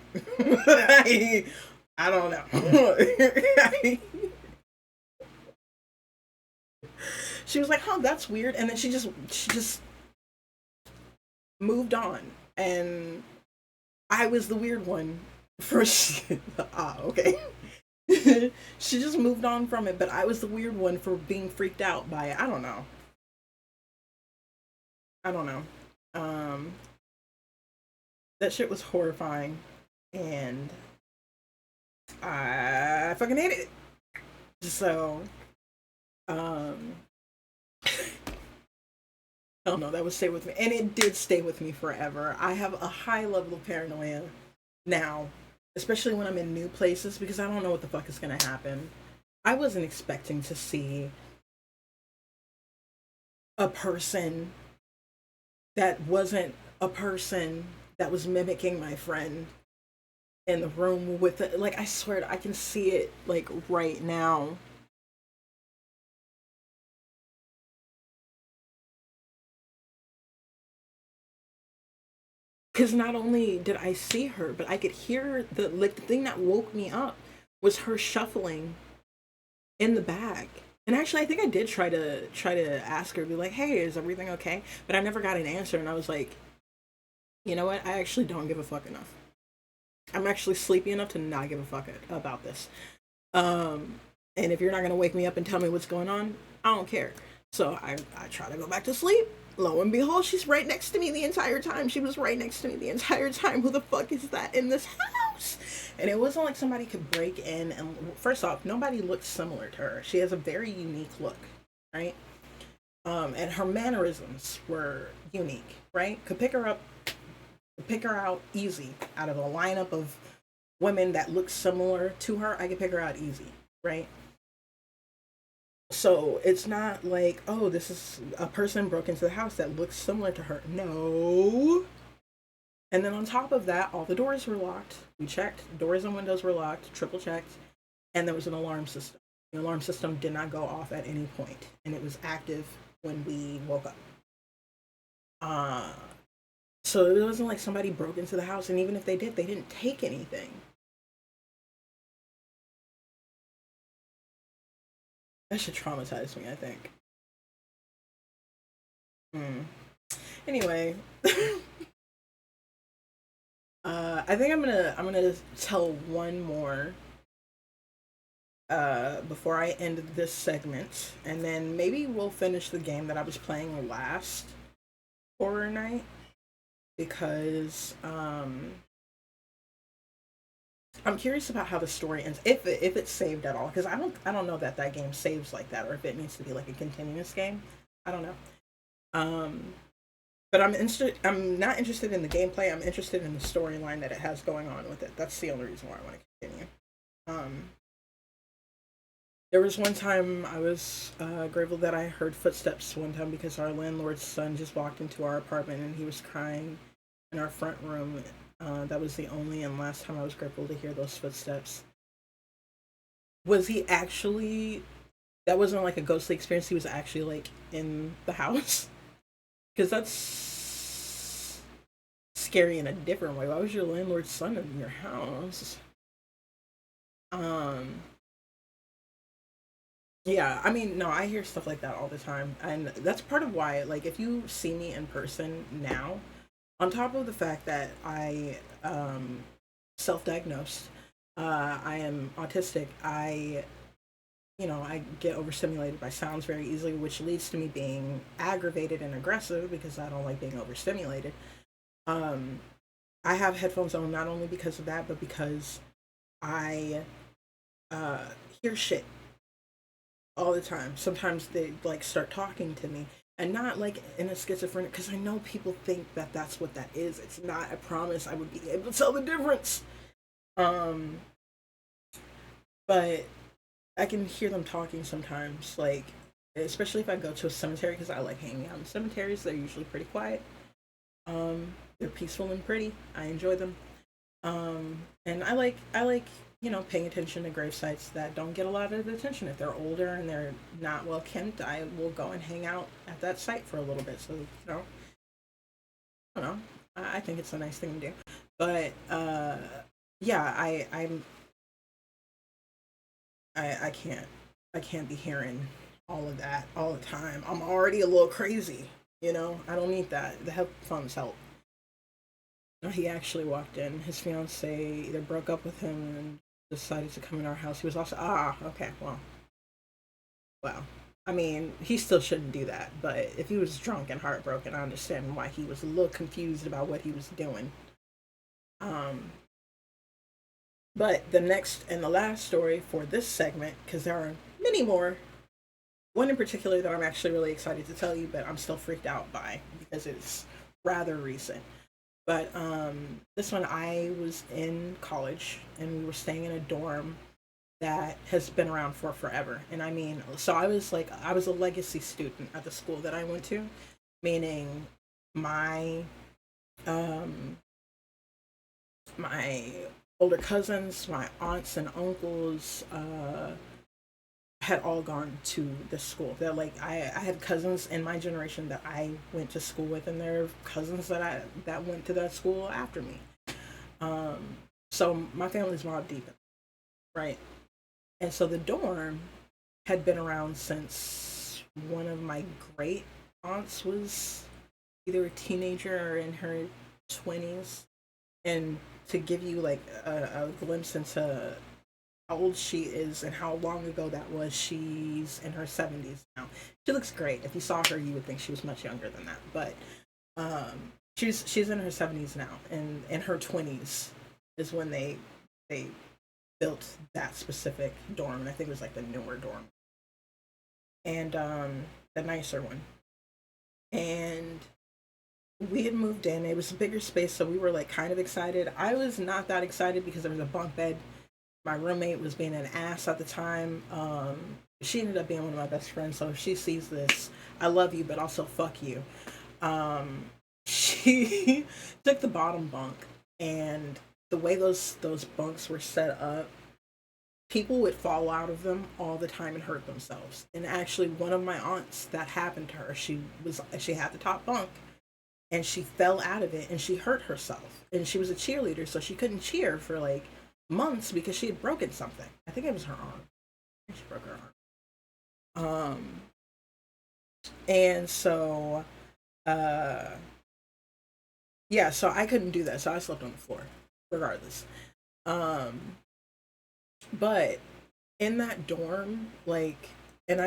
I don't know. She was like, "Huh, that's weird," and then she just moved on, and I was the weird one for okay. She just moved on from it, but I was the weird one for being freaked out by it. I don't know. I don't know. Um, that shit was horrifying, and I fucking hated it. So, um, I don't know. That would stay with me, and it did stay with me forever. I have a high level of paranoia now, especially when I'm in new places because I don't know what the fuck is gonna happen. I wasn't expecting to see a person that wasn't a person that was mimicking my friend in the room with it. Like, I swear I can see it like right now. Because not only did I see her, but I could hear the thing that woke me up was her shuffling in the bag. And actually, I think I did try to ask her, be like, "Hey, is everything okay?" But I never got an answer, and I was like, "You know what? I actually don't give a fuck enough. I'm actually sleepy enough to not give a fuck about this. Um, and if you're not gonna wake me up and tell me what's going on, I don't care." So I try to go back to sleep. Lo and behold, she's right next to me the entire time. She was right next to me the entire time. Who the fuck is that in this house? And it wasn't like somebody could break in. And first off, nobody looked similar to her. She has a very unique look, right? And her mannerisms were unique, right? Pick her out easy out of a lineup of women that look similar to her. I could pick her out easy, right? So it's not like, oh, this is a person broke into the house that looks similar to her. No. And then on top of that, all the doors were locked. We checked, doors and windows were locked, triple checked, and there was an alarm system. The alarm system did not go off at any point, and it was active when we woke up. Uh, so it wasn't like somebody broke into the house, and even if they did, they didn't take anything. That should traumatize me, I think. Mm. Anyway, I think I'm gonna tell one more before I end this segment, and then maybe we'll finish the game that I was playing last horror night because I'm curious about how the story ends, if it's saved at all, because I don't know that that game saves like that, or if it needs to be like a continuous game. I don't know. Um, but I'm not interested in the gameplay. I'm interested in the storyline that it has going on with it. That's the only reason why I want to continue. Um, there was one time I was grateful that I heard footsteps one time because our landlord's son just walked into our apartment and he was crying in our front room. That was the only and last time I was grateful to hear those footsteps. Was he actually? That wasn't like a ghostly experience. He was actually like in the house because that's scary in a different way. Why was your landlord's son in your house? Um, yeah, I mean, no, I hear stuff like that all the time, and that's part of why. Like, if you see me in person now, on top of the fact that I self-diagnosed, I am autistic. I get overstimulated by sounds very easily, which leads to me being aggravated and aggressive because I don't like being overstimulated. Um, I have headphones on not only because of that, but because I uh, hear shit all the time. Sometimes they like start talking to me, and not like in a schizophrenic, because I know people think that that's what that is. It's not. I promise I would be able to tell the difference. Um, but I can hear them talking sometimes, like especially if I go to a cemetery because I like hanging out in cemeteries. They're usually pretty quiet. They're peaceful and pretty. I enjoy them. And I like paying attention to grave sites that don't get a lot of attention. If they're older and they're not well kept, I will go and hang out at that site for a little bit. So I don't know. I think it's a nice thing to do. But yeah, I can't be hearing all of that all the time. I'm already a little crazy. I don't need that. The headphones help. No, he actually walked in. His fiance either broke up with him and decided to come in our house. He was also okay. Well. I mean, he still shouldn't do that. But if he was drunk and heartbroken, I understand why he was a little confused about what he was doing. Um, but the next and the last story for this segment, because there are many more. One in particular that I'm actually really excited to tell you, but I'm still freaked out by because it's rather recent. But this one, I was in college and we were staying in a dorm that has been around for forever. And I mean, so I was a legacy student at the school that I went to, meaning my um, my older cousins, my aunts and uncles, had all gone to this school. They're like I had cousins in my generation that I went to school with, and there are cousins that went to that school after me. Um, so my family's mob deep, right? And so the dorm had been around since one of my great aunts was either a teenager or in her 20s. And to give you like a glimpse into how old she is and how long ago that was, she's in her 70s now. She looks great. If you saw her, you would think she was much younger than that. But she's in her 70s now, and in her 20s is when they built that specific dorm, and I think it was like the newer dorm and the nicer one. And we had moved in. It was a bigger space, so we were like kind of excited. I was not that excited because there was a bunk bed. My roommate was being an ass at the time. She ended up being one of my best friends, so if she sees this, I love you, but also fuck you. She took the bottom bunk, and the way those bunks were set up, people would fall out of them all the time and hurt themselves. And actually, one of my aunts, that happened to her. She had the top bunk, and she fell out of it and she hurt herself. And she was a cheerleader, so she couldn't cheer for like months because she had broken something. I think it was her arm. She broke her arm. And so uh yeah, so I couldn't do that. So I slept on the floor regardless. Um but in that dorm, like, and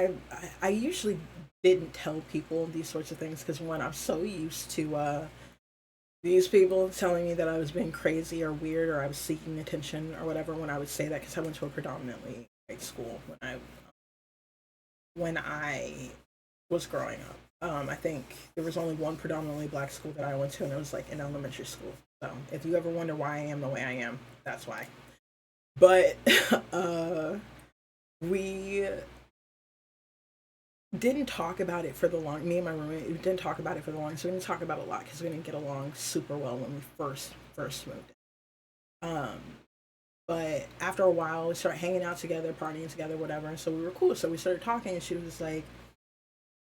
I usually didn't tell people these sorts of things because one, I'm so used to these people telling me that I was being crazy or weird or I was seeking attention or whatever when I would say that because I went to a predominantly white school when I was growing up. I think there was only one predominantly black school that I went to, and it was like in elementary school. So if you ever wonder why I am the way I am, that's why. But we didn't talk about it for the long. Me and my roommate we didn't talk about it for the long, so we didn't talk about it a lot because we didn't get along super well when we first moved. Um, but after a while, we started hanging out together, partying together, whatever. And so we were cool. So we started talking, and she was like,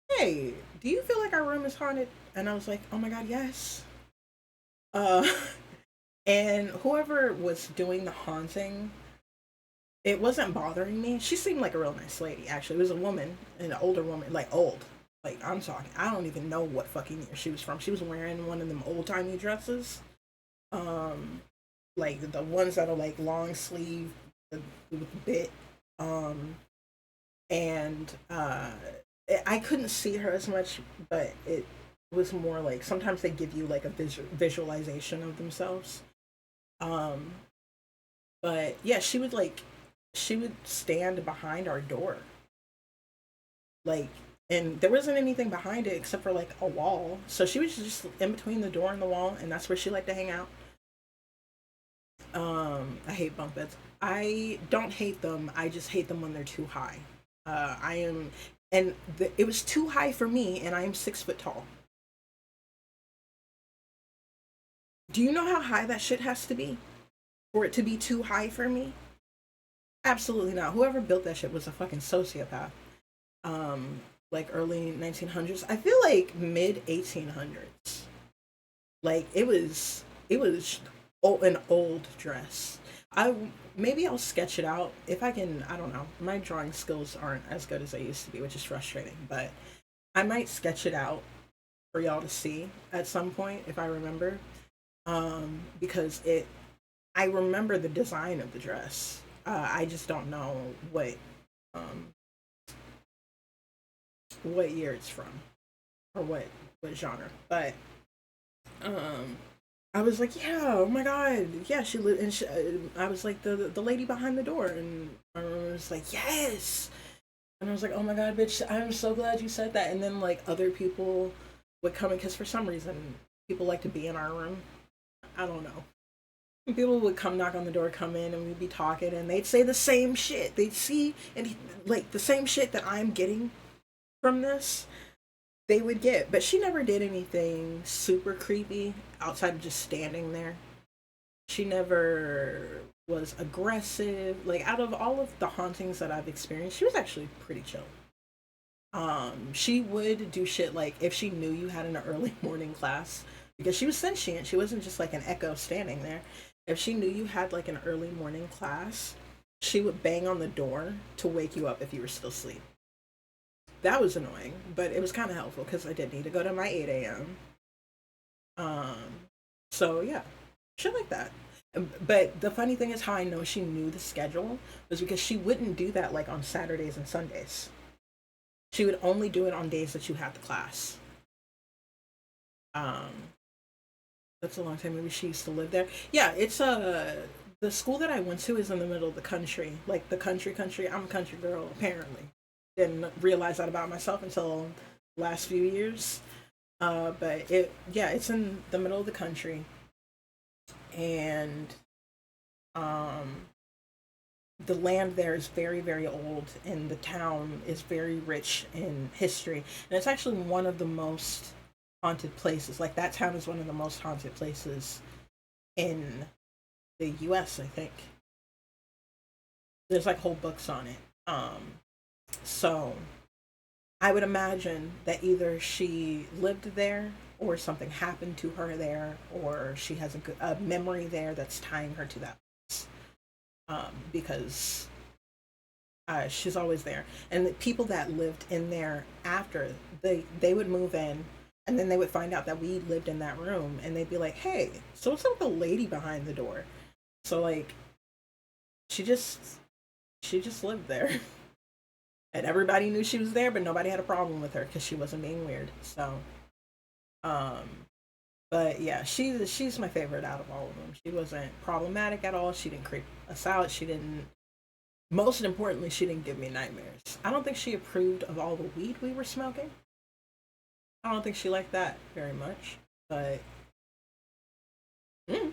"Hey, do you feel like our room is haunted?" And I was like, "Oh my god, yes." Uh, and whoever was doing the haunting, it wasn't bothering me. She seemed like a real nice lady, actually. It was a woman, an older woman, like old. Like, I'm talking, I don't even know what fucking year she was from. She was wearing one of them old timey dresses. Um, like the ones that are like long sleeve with a bit. Um, and I couldn't see her as much, but it was more like sometimes they give you like a visualization of themselves. Um, but yeah, she would stand behind our door, like, and there wasn't anything behind it except for like a wall. So she was just in between the door and the wall, and that's where she liked to hang out. I hate bunk beds. I don't hate them. I just hate them when they're too high. I am, and it was too high for me, and I am 6 foot tall. Do you know how high that shit has to be for it to be too high for me? Absolutely not. Whoever built that shit was a fucking sociopath. Um, like early 1900s. I feel like mid 1800s. Like it was an old dress. I maybe I'll sketch it out if I can. I don't know. My drawing skills aren't as good as they used to be, which is frustrating. But I might sketch it out for y'all to see at some point if I remember. Because it, I remember the design of the dress. I just don't know um, what year it's from or what genre. But um, I was like, yeah, oh my god, yeah, she lived, and I was like the lady behind the door, and I was like, yes, and I was like, oh my god, bitch, I'm so glad you said that. And then like other people would come in because for some reason people like to be in our room. I don't know. People would come knock on the door, come in, and we'd be talking, and they'd say the same shit. They'd see and like the same shit that I'm getting from this, they would get. But she never did anything super creepy outside of just standing there. She never was aggressive. Like out of all of the hauntings that I've experienced, she was actually pretty chill. She would do shit like if she knew you had an early morning class because she was sentient. She wasn't just like an echo standing there. If she knew you had like an early morning class, she would bang on the door to wake you up if you were still asleep. That was annoying, but it was kind of helpful because I did need to go to my 8 a.m. So yeah, shit like that. But the funny thing is how I know she knew the schedule was because she wouldn't do that like on Saturdays and Sundays. She would only do it on days that you had the class. Um, that's a long time. Maybe she used to live there. Yeah, it's the school that I went to is in the middle of the country, like the country. I'm a country girl, apparently. Didn't realize that about myself until last few years. But yeah, it's in the middle of the country, and um, the land there is very, very old, and the town is very rich in history. And it's actually one of the most haunted places. Like that town is one of the most haunted places in the U.S. I think there's like whole books on it. So I would imagine that either she lived there or something happened to her there or she has a memory there that's tying her to that place. Because she's always there. And the people that lived in there after, they would move in and then they would find out that we lived in that room and they'd be like, hey, so what's up with the lady behind the door? So like she just She just lived there. And everybody knew she was there, but nobody had a problem with her because she wasn't being weird. So, um, but yeah, she's my favorite out of all of them. She wasn't problematic at all. She didn't creep us out. She didn't. Most importantly, she didn't give me nightmares. I don't think she approved of all the weed we were smoking. I don't think she liked that very much. But mm.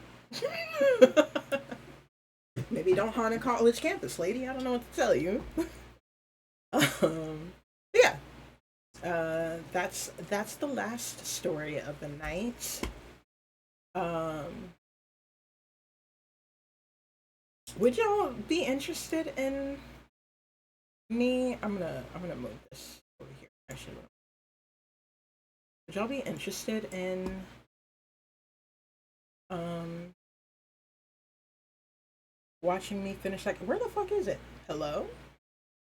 Maybe don't haunt a college campus, lady. I don't know what to tell you. Yeah, that's the last story of the night. Um, would y'all be interested in me? I'm gonna move this over here. Actually, would y'all be interested in um watching me finish like where the fuck is it? Hello?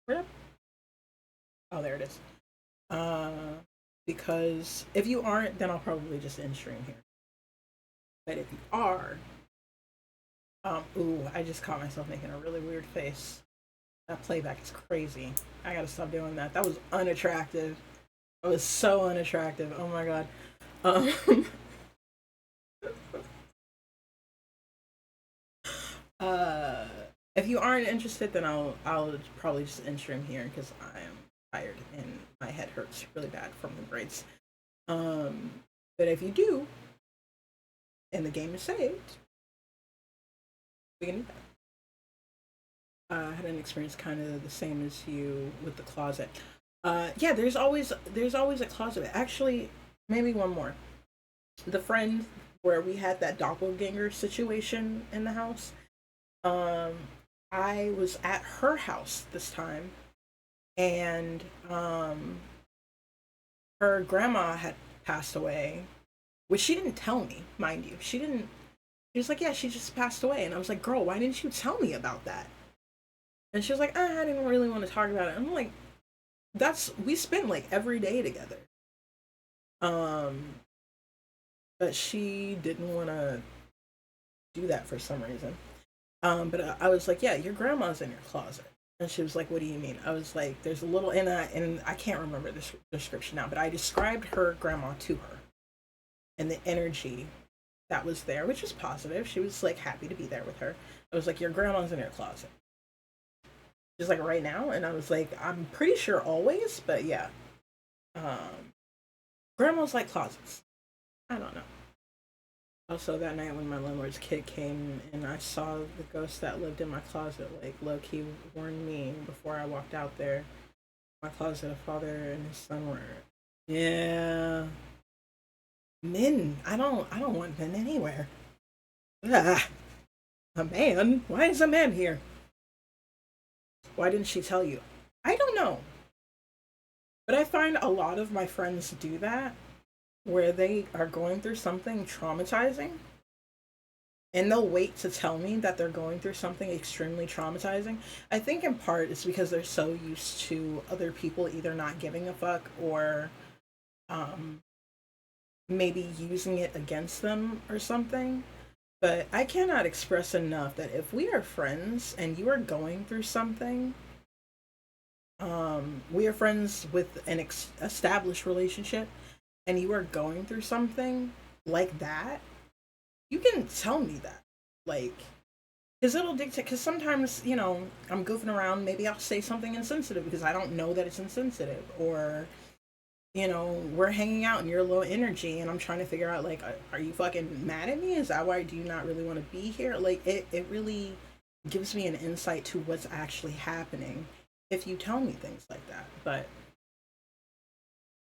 Where? Oh, there it is. Uh, because if you aren't, then I'll probably just end stream here. But if you are, ooh, I just caught myself making a really weird face. That playback is crazy. I gotta stop doing that. That was unattractive. It was so unattractive. Oh my god. Um, uh, if you aren't interested, then I'll probably just end stream here because I am tired and my head hurts really bad from the braids. Um, but if you do, and the game is saved, we can do that. I had an experience kind of the same as you with the closet. Yeah, there's always a closet. Actually, maybe one more. The friend where we had that doppelganger situation in the house. Um, I was at her house this time, and her grandma had passed away, which she didn't tell me, mind you. She didn't. She was like, "Yeah, she just passed away," and I was like, "Girl, why didn't you tell me about that?" And she was like, "I didn't really want to talk about it." I'm like, "That's we spent like every day together." Um, but she didn't want to do that for some reason. But I was like, "Yeah, your grandma's in your closet." And she was like, "What do you mean?" I was like, "There's a little," and I can't remember this description now, but I described her grandma to her and the energy that was there, which was positive. She was like happy to be there with her. I was like, "Your grandma's in your closet." She's like, "Right now?" And I was like, "I'm pretty sure always, but yeah." Um, grandmas like closets. I don't know. Also, that night when my landlord's kid came and I saw the ghost that lived in my closet, like low key warned me before I walked out there. My closet, a father and his son were. Yeah, men. I don't want men anywhere. Ah, a man? Why is a man here? Why didn't she tell you? I don't know. But I find a lot of my friends do that where they are going through something traumatizing and they'll wait to tell me that they're going through something extremely traumatizing. I think in part it's because they're so used to other people either not giving a fuck or um, maybe using it against them or something. But I cannot express enough that if we are friends and you are going through something, we are friends with an established relationship, and you are going through something like that, you can tell me that. Like, because it'll dictate, because sometimes, I'm goofing around. Maybe I'll say something insensitive because I don't know that it's insensitive. Or, we're hanging out and you're low energy and I'm trying to figure out, like, are you fucking mad at me? Is that why do you not really want to be here? Like, it really gives me an insight to what's actually happening if you tell me things like that. But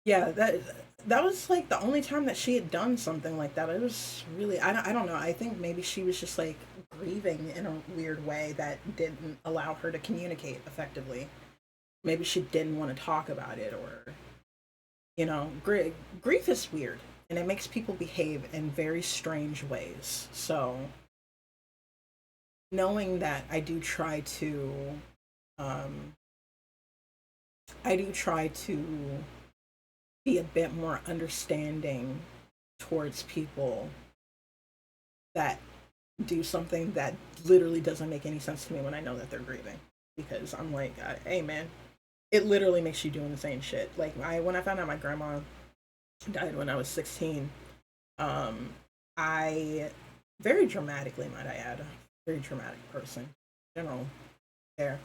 yeah, that was like the only time that she had done something like that. It was really I don't know. I think maybe she was just like grieving in a weird way that didn't allow her to communicate effectively. Maybe she didn't want to talk about it, or grief is weird and it makes people behave in very strange ways. So knowing that, um I do try to be a bit more understanding towards people that do something that literally doesn't make any sense to me when I know that they're grieving. because I'm like, hey man, it literally makes you do insane shit. Like when I found out my grandma died when I was 16, um, I very dramatically, might I add, very dramatic person, general there.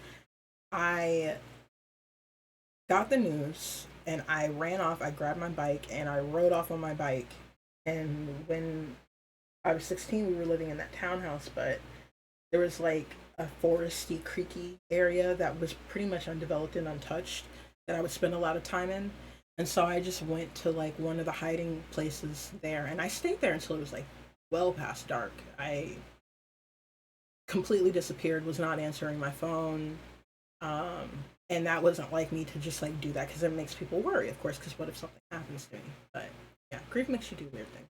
I got the news and I ran off. I grabbed my bike and I rode off on my bike. And when I was 16, we were living in that townhouse, but there was like a foresty, creaky area that was pretty much undeveloped and untouched that I would spend a lot of time in. And so I just went to like one of the hiding places there and I stayed there until it was like well past dark. I completely disappeared, was not answering my phone. Um, and that wasn't like me to just like do that because it makes people worry, of course, because what if something happens to me? But yeah, grief makes you do weird things.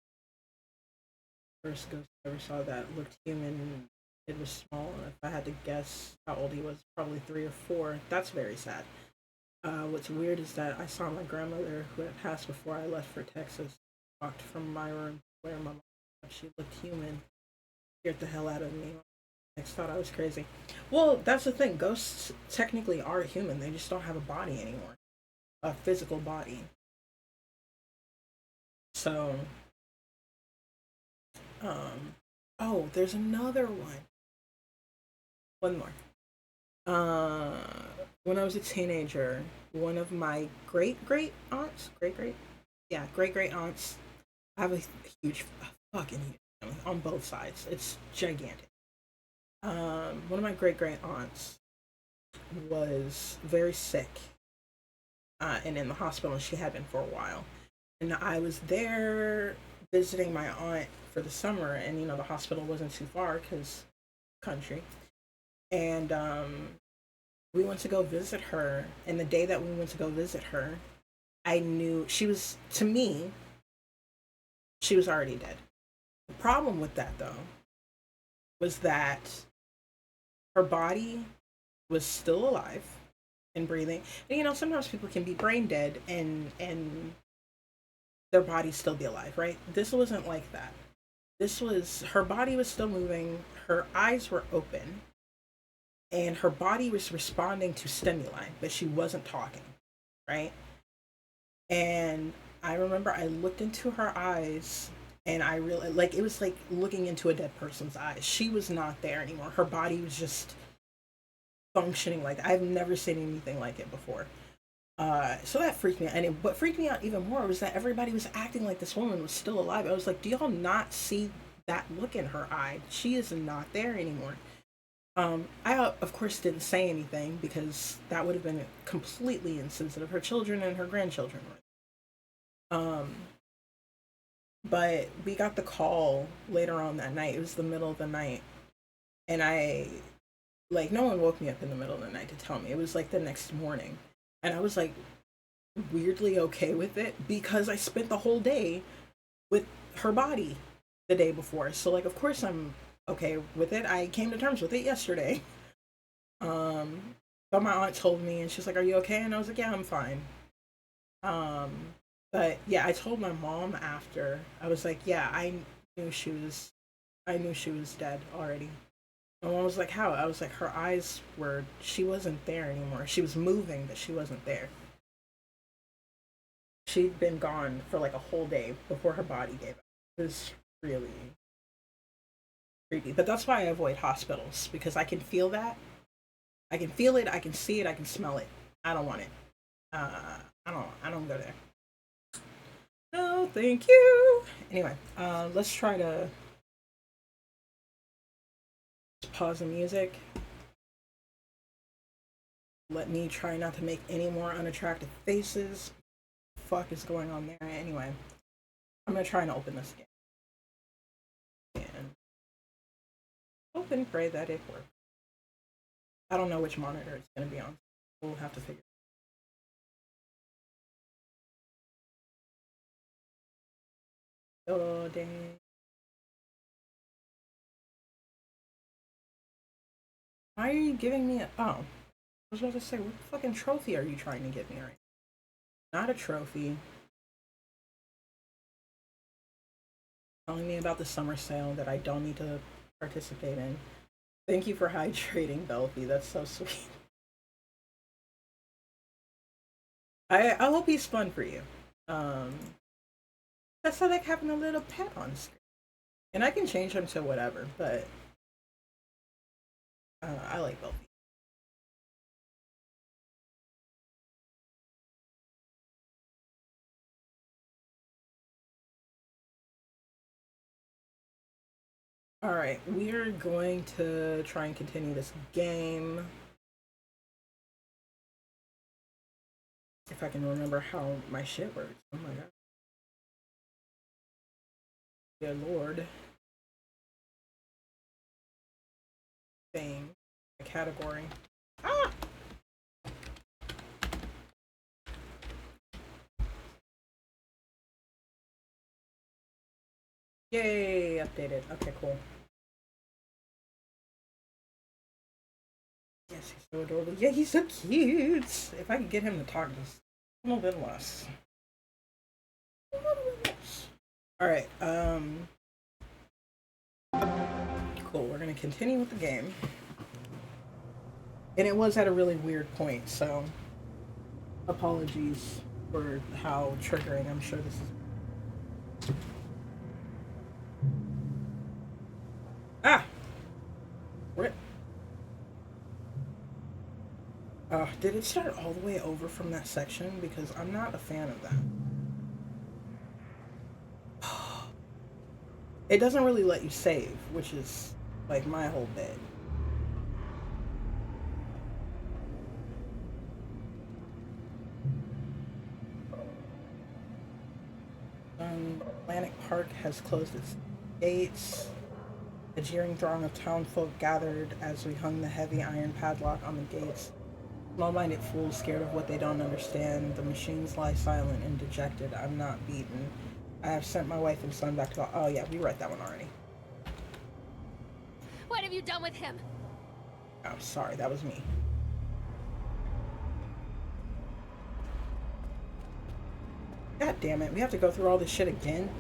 First ghost I ever saw that looked human. It was small. If I had to guess how old he was, probably 3 or 4. That's very sad. What's weird is that I saw my grandmother, who had passed before I left for Texas, walked from my room to where my mom was. She looked human. Scared the hell out of me. I just thought I was crazy. Well, that's the thing. Ghosts technically are human. They just don't have a body anymore, a physical body. So, um, oh, there's another one. One more. Uh, when I was a teenager, one of my great aunts, great great aunts. I have a huge, fucking huge family on both sides. It's gigantic. One of my great aunts was very sick, and in the hospital, and she had been for a while. And I was there visiting my aunt for the summer, and the hospital wasn't too far because country. And we went to go visit her, and the day that we went to go visit her, I knew she was, to me, she was already dead. The problem with that, though, was that her body was still alive and breathing. And sometimes people can be brain dead and their body still be alive, right? This wasn't like that. This was, her body was still moving, her eyes were open, and her body was responding to stimuli, but she wasn't talking, right? And I remember I looked into her eyes and I really, like, it was like looking into a dead person's eyes. She was not there anymore. Her body was just functioning like that. I've never seen anything like it before. So that freaked me out. And what freaked me out even more was that everybody was acting like this woman was still alive. I was like, do y'all not see that look in her eye? She is not there anymore. I, of course, didn't say anything because that would have been completely insensitive. Her children and her grandchildren were. But we got the call later on that night. It was the middle of the night. And like, no one woke me up in the middle of the night to tell me. It was like the next morning. And I was like weirdly okay with it because I spent the whole day with her body the day before. So, like, of course I'm okay with it. I came to terms with it yesterday. Um, but my aunt told me and she's like, "Are you okay?" And I was like, "Yeah, I'm fine." Um, but yeah, I told my mom after. I was like, "Yeah, knew she was I knew she was dead already." My mom was like, "How?" I was like, "Her eyes were she wasn't there anymore. She was moving, but she wasn't there." She'd been gone for like a whole day before her body gave up. It was really creepy. But that's why I avoid hospitals because I can feel that. I can feel it, I can see it, I can smell it. I don't want it. I don't go there. No, thank you. Anyway, let's try to pause the music. Let me try not to make any more unattractive faces. Fuck is going on there? Anyway, I'm gonna try and open this again. And hope and pray that it works. I don't know which monitor it's gonna be on. We'll have to figure. Oh dang. Why are you giving me a I was about to say, what fucking trophy are you trying to give me right now? Not a trophy. Telling me about the summer sale that I don't need to participate in. Thank you for hydrating, Belfie. That's so sweet. I hope he's fun for you. Um, that's like having a little pet on screen, and I can change him to whatever, but I like both. All right, we are going to try and continue this game. If I can remember how my shit works. Oh my god. Good lord. Thing. A category. Ah! Yay, updated. Okay, cool. Yes, he's so adorable. Yeah, he's so cute. If I could get him to talk just a little bit less. A little bit less. Alright, cool. We're gonna continue with the game. And it was at a really weird point, so apologies for how triggering I'm sure this is. Ah! Rip. Did it start all the way over from that section? Because I'm not a fan of that. It doesn't really let you save, which is like my whole bit. Atlantic Park has closed its gates. A jeering throng of townfolk gathered as we hung the heavy iron padlock on the gates. Small-minded fools scared of what they don't understand. The machines lie silent and dejected. I'm not beaten. I have sent my wife and son back to... Oh yeah, we read that one already. What have you done with him? Oh, sorry, that was me. God damn it, we have to go through all this shit again?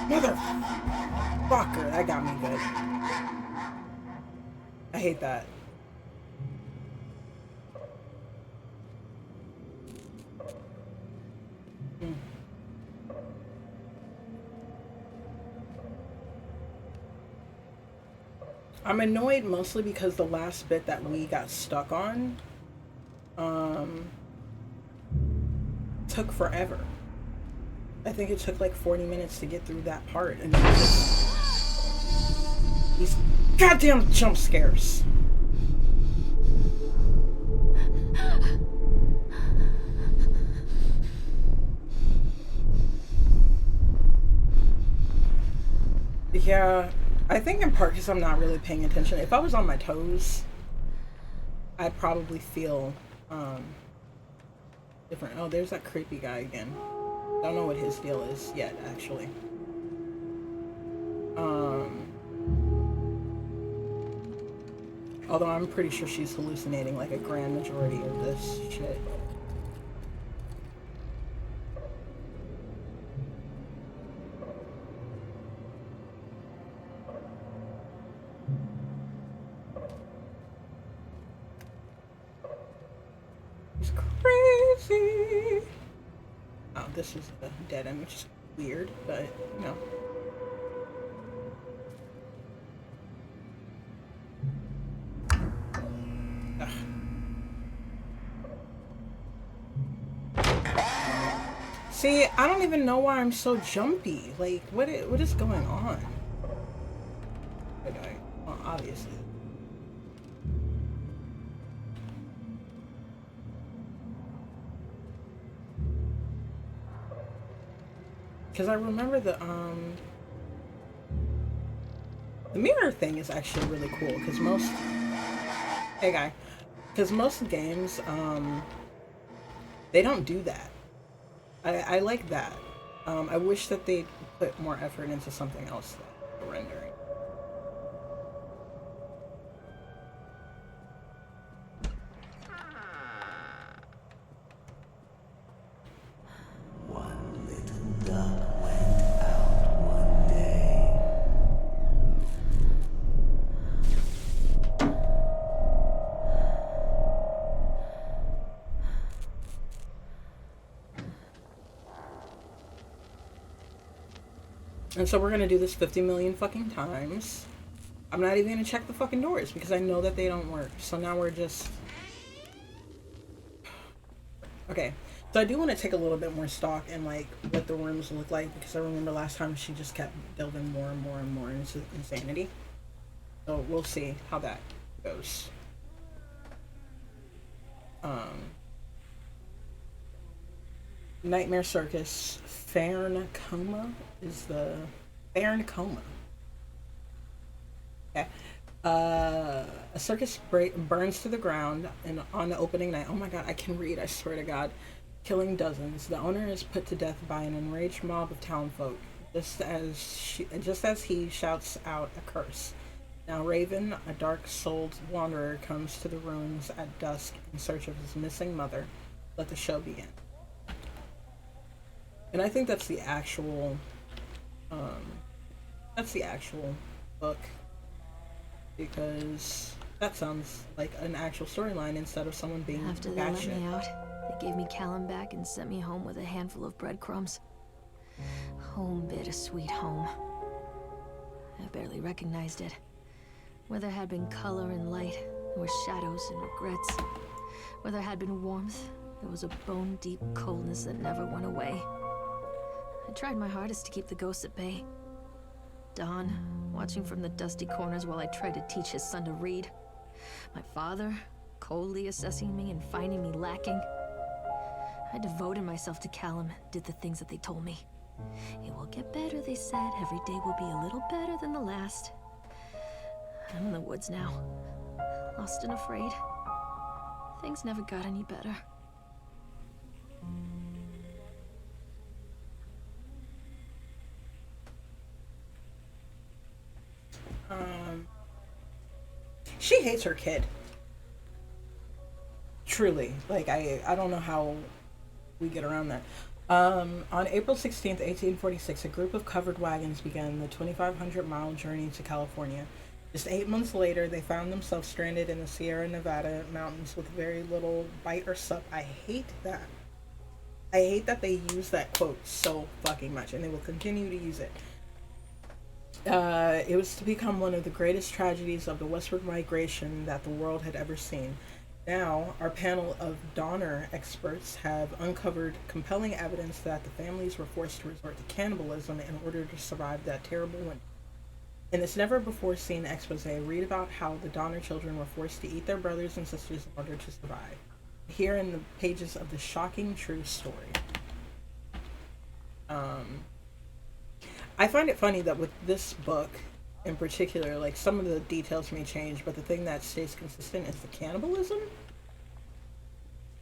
Motherfucker, that got me good. I hate that. I'm annoyed mostly because the last bit that we got stuck on took forever. I think it took like 40 minutes to get through that part, and these goddamn jump scares. Yeah, I think in part because I'm not really paying attention. If I was on my toes, I'd probably feel different. Oh, there's that creepy guy again. Don't know what his deal is yet, actually. Although I'm pretty sure she's hallucinating like a grand majority of this shit. It's crazy. Oh, this is a dead end, which is weird, but you know. See, I don't even know why I'm so jumpy. Like, what is going on? Okay, well, obviously. Because I remember the mirror thing is actually really cool. Because most, hey guy, because most games, they don't do that. I like that. I wish that they'd put more effort into something else, like rendering. One little duck went out one day. And so we're gonna do this 50 million fucking times. I'm not even gonna check the fucking doors because I know that they don't work. So now we're just okay. So I do want to take a little bit more stock in like what the rooms look like because I remember last time she just kept delving more and more and more into insanity. So we'll see how that goes. Um, Nightmare Circus Fairn Coma is the Fairn Coma. Okay. A circus burns to the ground and on the opening night. Oh my god, I can read, I swear to god. Killing dozens. The owner is put to death by an enraged mob of townfolk, just as he shouts out a curse. Now Raven, a dark-souled wanderer, comes to the ruins at dusk in search of his missing mother. Let the show begin. And I think um, that's the actual book because that sounds like an actual storyline instead of someone being After they let me out, they gave me Callum back and sent me home with a handful of breadcrumbs. Home, bittersweet home. I barely recognized it. Where there had been color and light, there were shadows and regrets. Where there had been warmth, there was a bone-deep coldness that never went away. I tried my hardest to keep the ghosts at bay. Don, watching from the dusty corners while I tried to teach his son to read. My father, coldly assessing me and finding me lacking. I devoted myself to Callum, did the things that they told me. It will get better, they said. Every day will be a little better than the last. I'm in the woods now, lost and afraid. Things never got any better. She hates her kid. Truly. Like, I don't know how we get around that. On April 16th, 1846, a group of covered wagons began the 2,500-mile journey to California. Just 8 months later, they found themselves stranded in the Sierra Nevada mountains with very little bite or sup. I hate that. I hate that they use that quote so fucking much, and they will continue to use it. It was to become one of the greatest tragedies of the westward migration that the world had ever seen. Now, our panel of Donner experts have uncovered compelling evidence that the families were forced to resort to cannibalism in order to survive that terrible winter. In this never before seen expose, read about how the Donner children were forced to eat their brothers and sisters in order to survive. Here in the pages of the shocking true story. I find it funny that with this book in particular, like some of the details may change, but the thing that stays consistent is the cannibalism.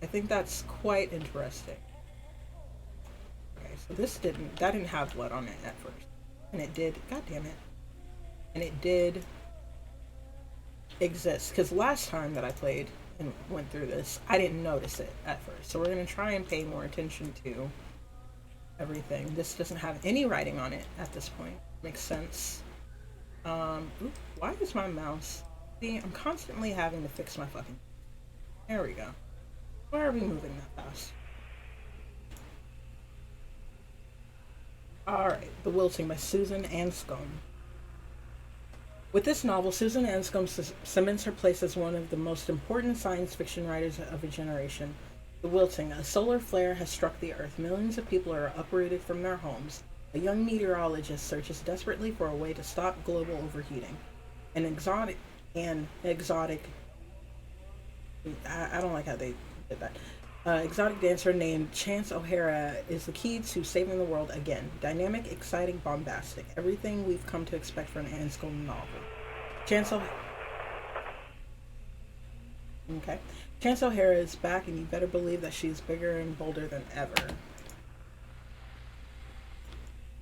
I think that's quite interesting. Okay, so that didn't have blood on it at first. And it did, god damn it. And it did exist. Because last time that I played and went through this, I didn't notice it at first. So we're going to try and pay more attention to everything. This doesn't have any writing on it at this point. Makes sense. Why is my mouse? See, I'm constantly having to fix my fucking. There we go. Why are we moving that fast? Alright, The Wilting by Susan Anscombe. With this novel, Susan Anscombe cements her place as one of the most important science fiction writers of a generation. The Wilting, a solar flare has struck the Earth. Millions of people are uprooted from their homes. A young meteorologist searches desperately for a way to stop global overheating. An exotic, I don't like how they did that. Exotic dancer named Chance O'Hara is the key to saving the world again. Dynamic, exciting, bombastic. Everything we've come to expect from an Anscombe novel. Chance O'Hara. Okay. Chance O'Hara is back, and you better believe that she's bigger and bolder than ever.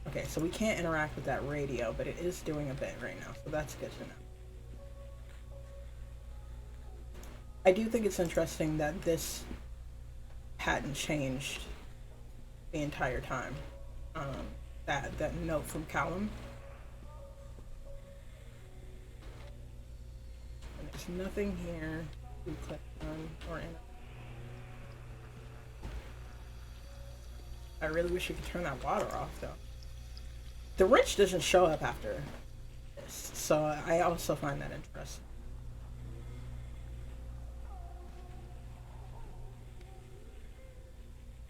Okay, so we can't interact with that radio, but it is doing a bit right now, so that's good to know. I do think it's interesting that this hadn't changed the entire time. That note from Callum. And there's nothing here to click on or in. I really wish you could turn that water off, though. the wrench doesn't show up after this, so I also find that interesting.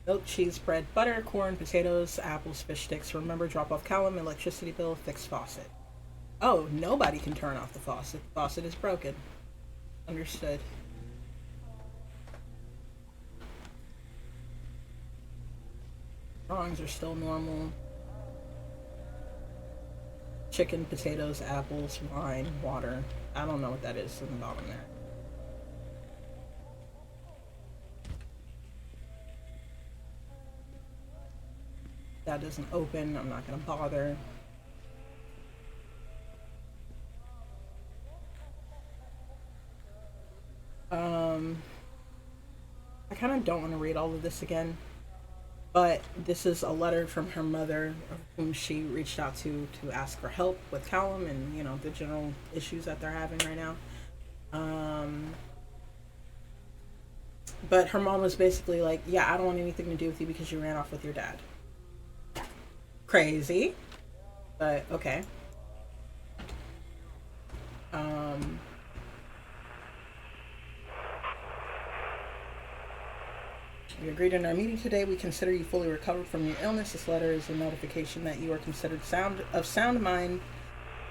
Milk, cheese, bread, butter, corn, potatoes, apples, fish sticks. Remember, drop off Callum, electricity bill, fix faucet. Oh, nobody can turn off the faucet. The faucet is broken. Understood. Drawings are still normal. Chicken, potatoes, apples, wine, water. I don't know what that is in the bottom there. That doesn't open. I'm not going to bother. I kind of don't want to read all of this again, but this is a letter from her mother, whom she reached out to ask for help with Callum and the general issues that they're having right now. But her mom was basically like, "Yeah, I don't want anything to do with you because you ran off with your dad." Crazy, but okay. We agreed in our meeting today. We consider you fully recovered from your illness. This letter is a notification that you are considered sound mind,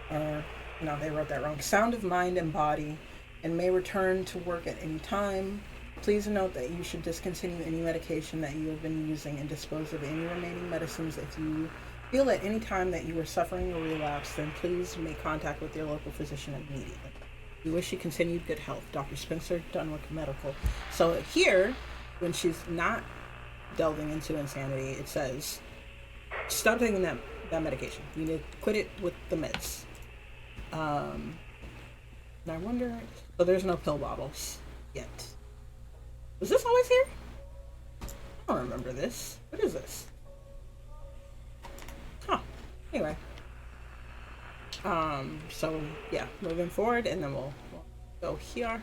or no, they wrote that wrong. Sound of mind and body, and may return to work at any time. Please note that you should discontinue any medication that you have been using and dispose of any remaining medicines. If you feel at any time that you are suffering a relapse, then please make contact with your local physician immediately. We wish you continued good health. Dr. Spencer, Dunwick Medical. So here, when she's not delving into insanity, it says, stop taking that medication. You need to quit it with the meds. And I wonder, so there's no pill bottles yet. Was this always here? I don't remember this. What is this? Huh. Anyway. So yeah, moving forward, and then we'll go here.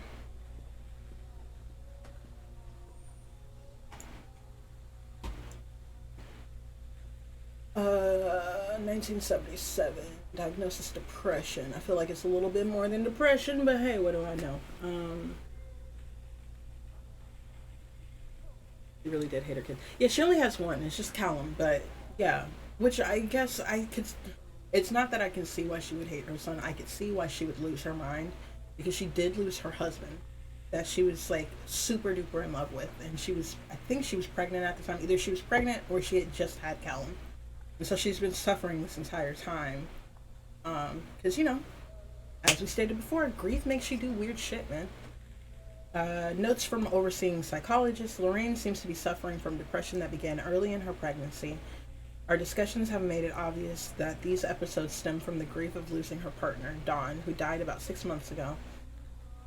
1977. Diagnosis depression. I feel like it's a little bit more than depression, but hey, what do I know? She really did hate her kid. Yeah, she only has one. It's just Callum, but yeah, which I guess I could. It's not that I can see why she would hate her son. I could see why she would lose her mind, because she did lose her husband, that she was like super duper in love with, and I think she was pregnant at the time. Either she was pregnant or she had just had Callum, and so she's been suffering this entire time. Because as we stated before, grief makes you do weird shit, man. Notes from overseeing psychologist. Lorraine seems to be suffering from depression that began early in her pregnancy. Our discussions have made it obvious that these episodes stem from the grief of losing her partner, Dawn, who died about 6 months ago.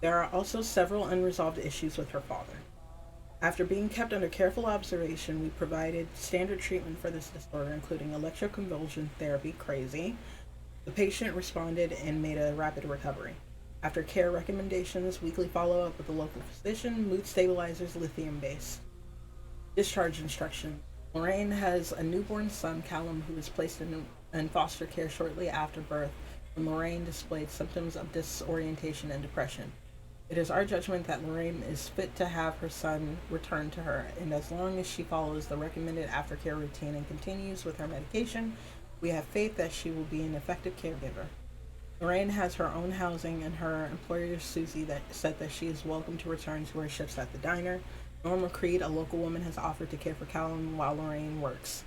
There are also several unresolved issues with her father. After being kept under careful observation, we provided standard treatment for this disorder, including electroconvulsion therapy, crazy. The patient responded and made a rapid recovery. After care recommendations, weekly follow-up with the local physician, mood stabilizers, lithium-based. Discharge instruction. Lorraine has a newborn son, Callum, who was placed in foster care shortly after birth when Lorraine displayed symptoms of disorientation and depression. It is our judgment that Lorraine is fit to have her son returned to her, and as long as she follows the recommended aftercare routine and continues with her medication, we have faith that she will be an effective caregiver. Lorraine has her own housing, and her employer, Susie, said that she is welcome to return to her shifts at the diner. Norma Creed, a local woman, has offered to care for Callum while Lorraine works.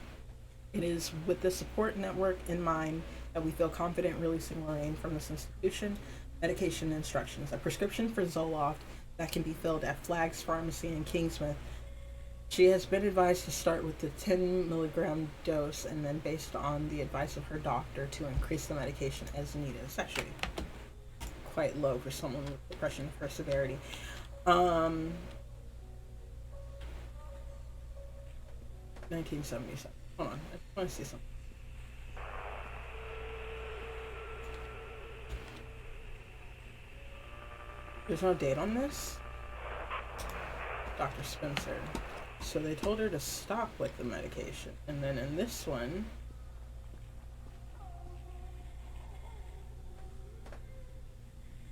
It is with the support network in mind that we feel confident releasing Lorraine from this institution. Medication instructions. A prescription for Zoloft that can be filled at Flagg's Pharmacy in Kingsmouth. She has been advised to start with the 10 milligram dose and then, based on the advice of her doctor, to increase the medication as needed. It's actually quite low for someone with depression of her severity. 1977. Hold on, I want to see something. There's no date on this? Dr. Spencer. So they told her to stop with the medication. And then in this one,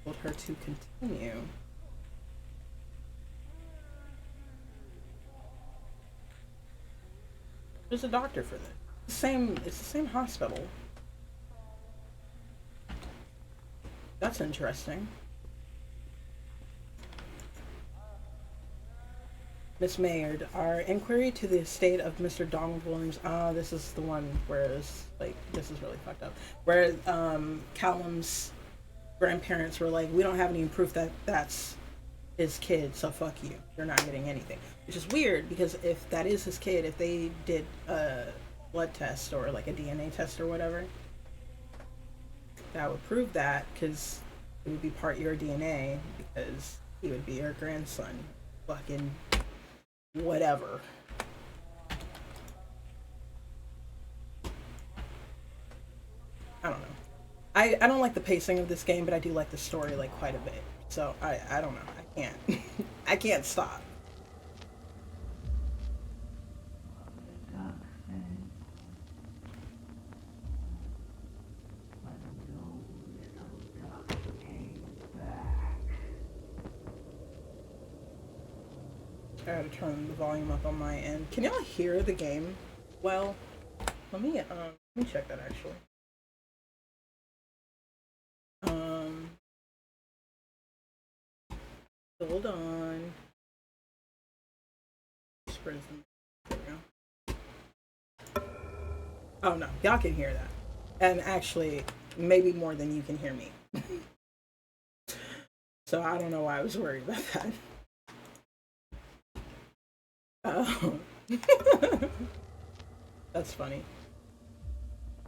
told her to continue. There's a doctor for this. It's the same hospital. That's interesting. Miss Maynard, our inquiry to the estate of Mr. Donald Williams. Ah, this is the one where it's like this is really fucked up. Where Callum's grandparents were like, we don't have any proof that that's his kid, so fuck you. You're not getting anything. Which is weird because if that is his kid, if they did a blood test or like a DNA test or whatever, that would prove that because it would be part of your DNA because he would be your grandson. Fucking whatever. I don't know. I don't like the pacing of this game, but I do like the story like quite a bit. So I don't know. I can't I can't stop. I gotta turn the volume up on my end. Can y'all hear the game? Well, let me check that actually. Hold on. There we go. Oh no, y'all can hear that. And actually, maybe more than you can hear me. So I don't know why I was worried about that. Oh. That's funny.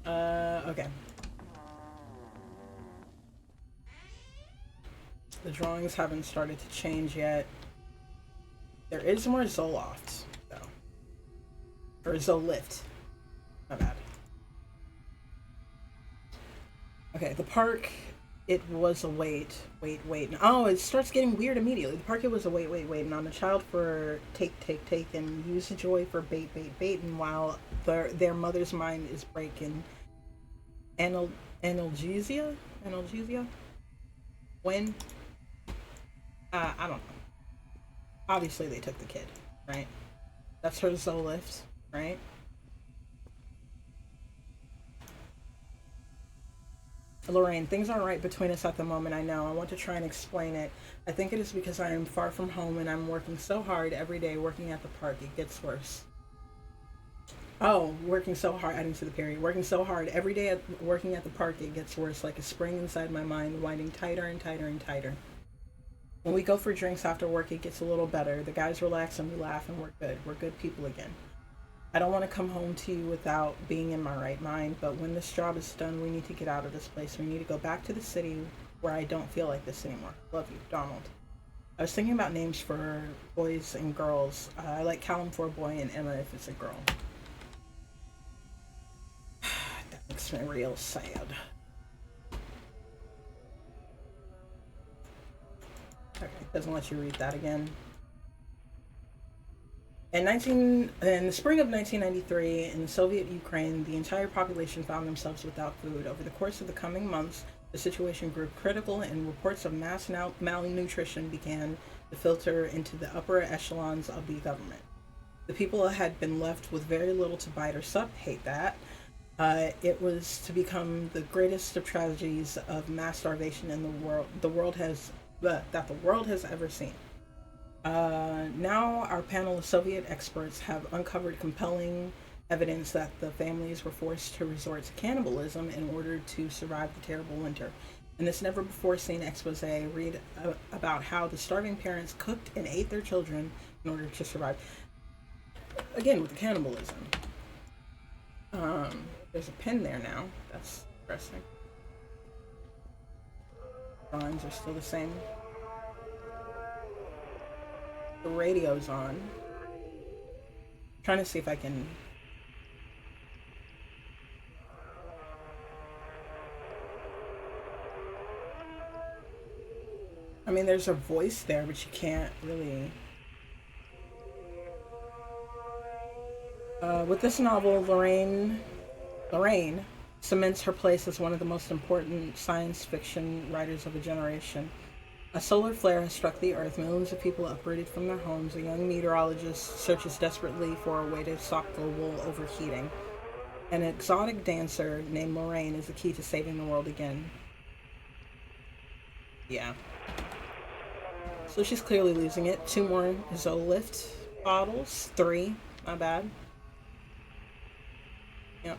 Okay. The drawings haven't started to change yet. There is more Zolofts, though. Or Zolift. My bad. Okay, the park, it was a wait. Oh, it starts getting weird immediately. The park, it was a wait. And on the child for take, and use the joy for bait. And while their mother's mind is breaking. Analgesia? When? I don't know. Obviously, they took the kid, right? That's her Zolift, right? Lorraine, things aren't right between us at the moment, I know. I want to try and explain it. I think it is because I am far from home and I'm working so hard every day working at the park. It gets worse. Oh, working so hard. I didn't see the period. Working so hard every day working at the park, it gets worse. Like a spring inside my mind, winding tighter and tighter. When we go for drinks after work, it gets a little better. The guys relax and we laugh and we're good. We're good people again. I don't want to come home to you without being in my right mind, but when this job is done, we need to get out of this place. We need to go back to the city where I don't feel like this anymore. Love you, Donald. I was thinking about names for boys and girls. I like Callum for a boy and Emma if it's a girl. That makes me real sad. Okay, doesn't let you read that again. In the spring of 1993, in Soviet Ukraine, the entire population found themselves without food. Over the course of the coming months, the situation grew critical, and reports of mass malnutrition began to filter into the upper echelons of the government. The people had been left with very little to bite or sup. Hate that. It was to become the greatest of tragedies of mass starvation in the world. That the world has ever seen. Now, our panel of Soviet experts have uncovered compelling evidence that the families were forced to resort to cannibalism in order to survive the terrible winter. In this never before seen expose, read about how the starving parents cooked and ate their children in order to survive. Again, with the cannibalism. There's a pin there now. That's interesting. Drawings are still the same. The radio's on. I'm trying to see if I can. I mean, there's a voice there, but you can't really. With this novel, Lorraine cements her place as one of the most important science fiction writers of a generation. A solar flare has struck the Earth, millions of people uprooted from their homes. A young meteorologist searches desperately for a way to stop global overheating. An exotic dancer named Lorraine is the key to saving the world again. Yeah. So she's clearly losing it. 2 more Zolift bottles. 3. Not bad. Yep.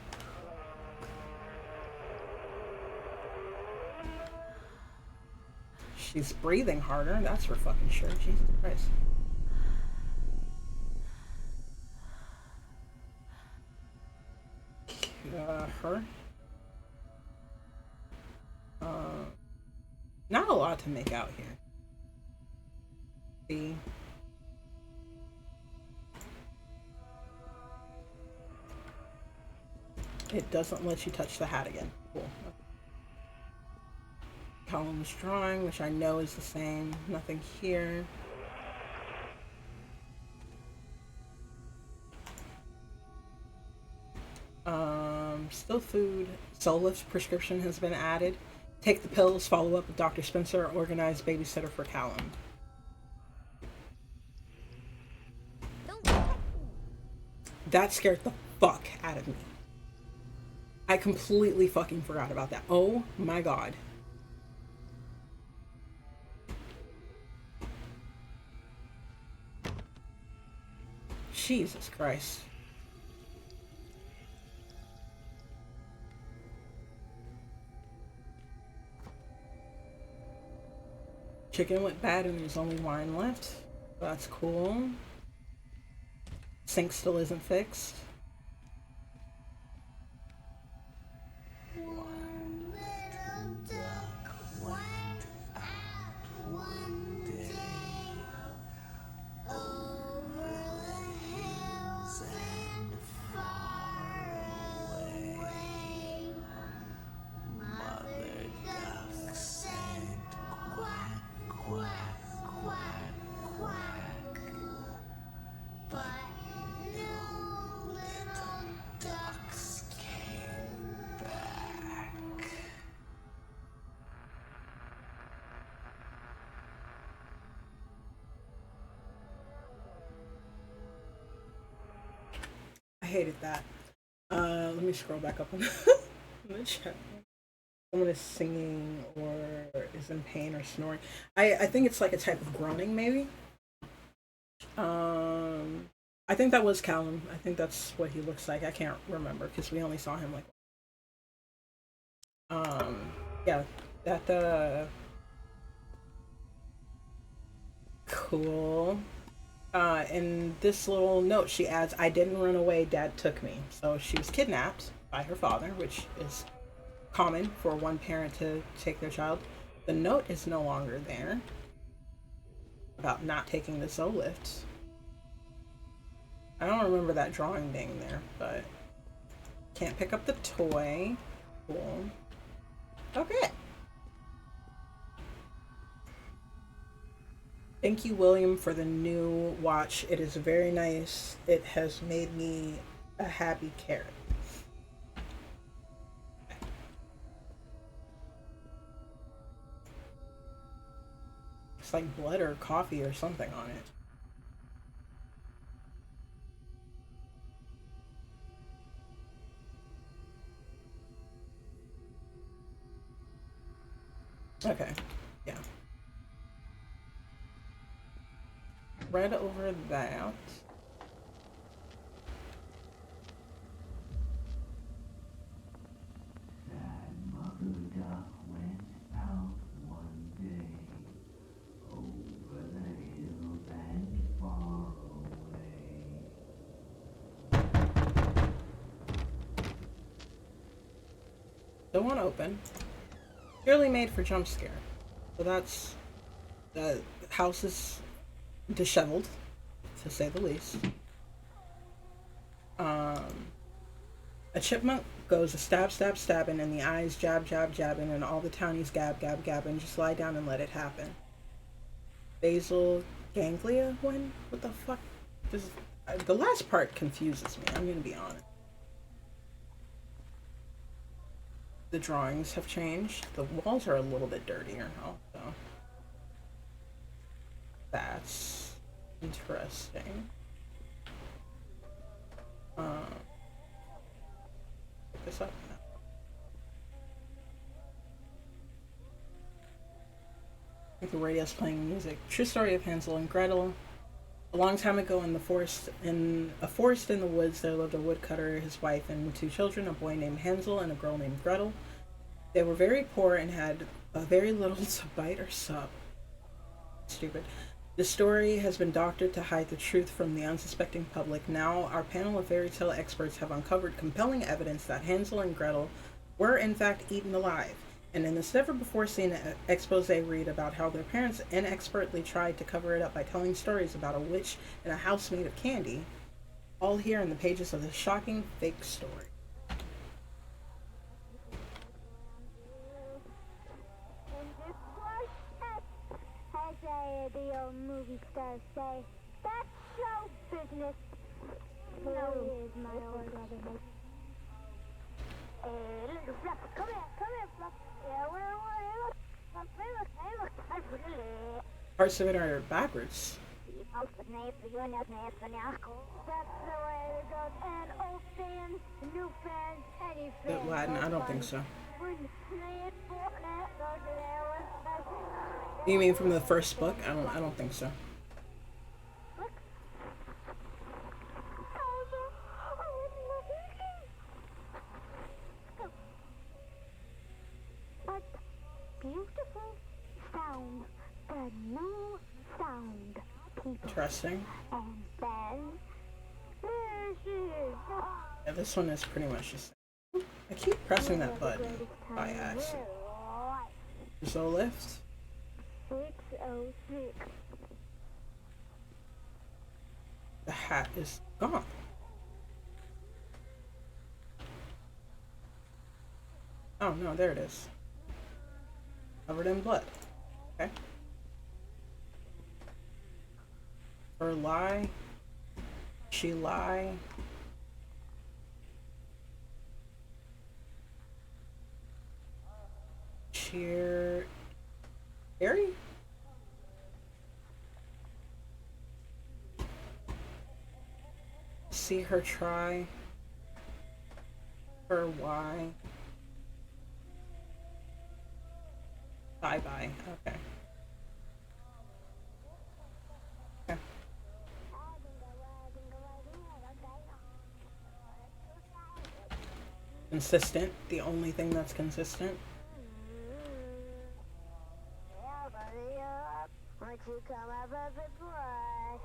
She's breathing harder. That's for fucking sure. Jesus Christ. Her. Not a lot to make out here. See. It doesn't let you touch the hat again. Cool. Column's drawing, which I know is the same. Nothing here. Still food. Zolift's prescription has been added. Take the pills, follow up with Dr. Spencer, organize babysitter for Callum. That scared the fuck out of me. I completely fucking forgot about that. Oh my god. Jesus Christ. Chicken went bad and there's only wine left. That's cool. Sink still isn't fixed. I hated that. Let me scroll back up on the chat. Someone is singing or is in pain or snoring. I think it's like a type of groaning, maybe. I think that was Callum. I think that's what he looks like. I can't remember because we only saw him like. Yeah, that cool. In this little note, she adds, I didn't run away, Dad took me. So she was kidnapped by her father, which is common for one parent to take their child. The note is no longer there about not taking the Zolift. I don't remember that drawing being there, but can't pick up the toy. Cool. Okay. Thank you, William, for the new watch. It is very nice. It has made me a happy carrot. It's like blood or coffee or something on it. Okay, yeah. Read over that. Sad mother duck went out one day over the hills and far away. Don't want to open. Purely made for jump scare. So that's the house is disheveled, to say the least. A chipmunk goes a stab, stab, stabbing, and the eyes jab, jab, jabbing, and all the townies gab, gab, gabbing. Just lie down and let it happen. Basal ganglia? When? What the fuck? This, the last part confuses me, I'm gonna be honest. The drawings have changed. The walls are a little bit dirtier now, so that's interesting. Pick this up. I think the radio's playing music. True story of Hansel and Gretel. A long time ago in a forest in the woods, there lived a woodcutter, his wife, and two children, a boy named Hansel and a girl named Gretel. They were very poor and had very little to bite or sup. Stupid. The story has been doctored to hide the truth from the unsuspecting public. Now, our panel of fairy tale experts have uncovered compelling evidence that Hansel and Gretel were in fact eaten alive. And in this never before seen expose read about how their parents inexpertly tried to cover it up by telling stories about a witch in a house made of candy, all here in the pages of this shocking fake story. The old movie stars say, that's show business. No, it is my old brother. Hey, little Fluff, come here, Fluff. Yeah, Parts of it are backwards. That's the way it goes. And old fans, new fans, any fans. Latin? I don't think so. You mean from the first book? I don't think so. But beautiful sound, the new sound, people. Interesting. And then there she is. Yeah, this one is pretty much the same. I keep pressing that button by accident. So lift. 606. The hat is gone. Oh no, there it is. Covered in blood. Okay. Her lie. She lie. Cheer. Harry? See her try. Her why. Bye bye. Okay. Okay. Consistent. The only thing that's consistent. Won't you come over before?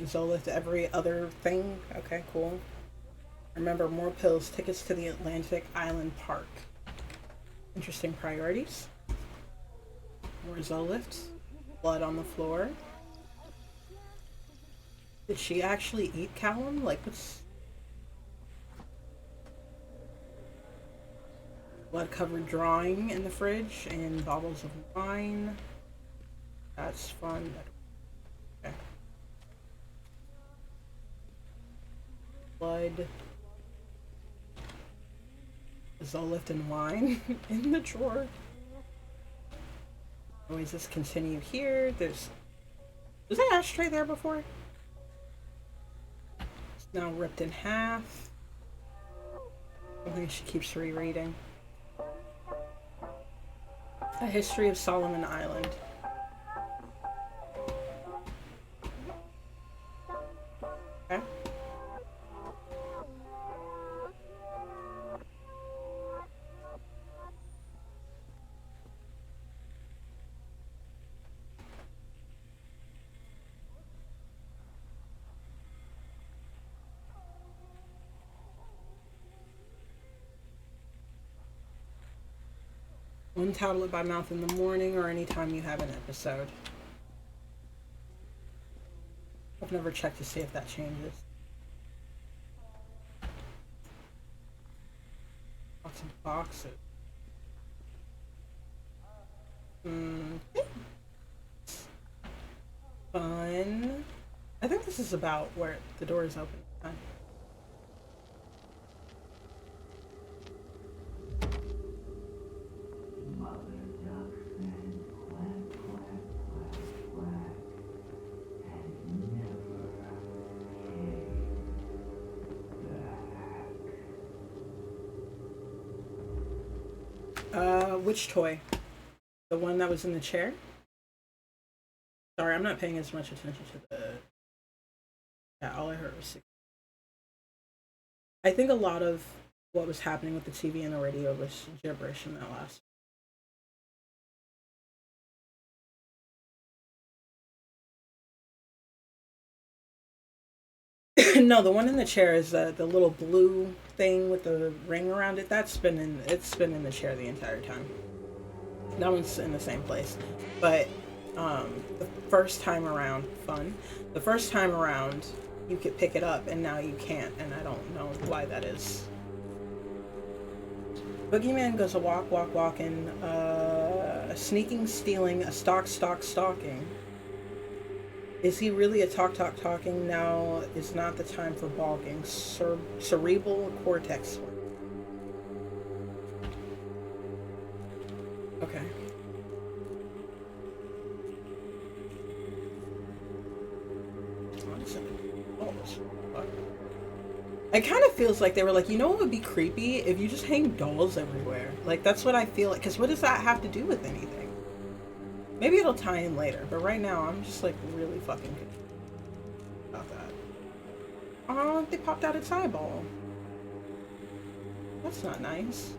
So lift every other thing. Okay, cool. Remember, more pills, tickets to the Atlantic Island Park. Interesting priorities. More Zolift. Blood on the floor. Did she actually eat Callum? Like, what's... Blood-covered drawing in the fridge and bottles of wine. That's fun. Okay. Blood. Zolift and wine in the drawer. Always just continue here. Was that ashtray there before? It's now ripped in half. I think she keeps rereading. A History of Solomon Island. Okay. One tablet by mouth in the morning or anytime you have an episode. I've never checked to see if that changes. Lots of boxes. This is about where the door is open. Mother duck said quack, quack, quack, quack, and never came back. Which toy? The one that was in the chair? Sorry, I'm not paying as much attention to the. Yeah, all I heard was. I think a lot of what was happening with the TV and the radio was gibberish in that last. No, the one in the chair is the little blue thing with the ring around it. It's been in the chair the entire time. That one's in the same place, but the first time around, fun. The first time around, you could pick it up, and now you can't, and I don't know why that is. Boogeyman goes a walk, walk, walking, sneaking, stealing, a stalking. Is he really a talking? Now is not the time for balking. Cerebral cortex work. Okay. It kind of feels like they were like, you know what would be creepy? If you just hang dolls everywhere. Like, that's what I feel like. Because what does that have to do with anything? Maybe it'll tie in later. But right now, I'm just, like, really fucking confused about that. Oh, they popped out its eyeball. That's not nice.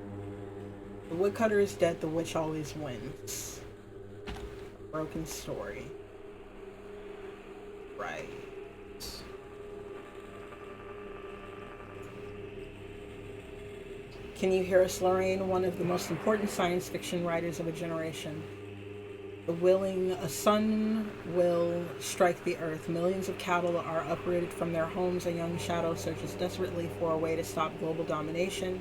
The woodcutter is dead. The witch always wins. A broken story. Right. Can you hear us, Lorraine? One of the most important science fiction writers of a generation. A sun will strike the earth. Millions of cattle are uprooted from their homes. A young shadow searches desperately for a way to stop global domination.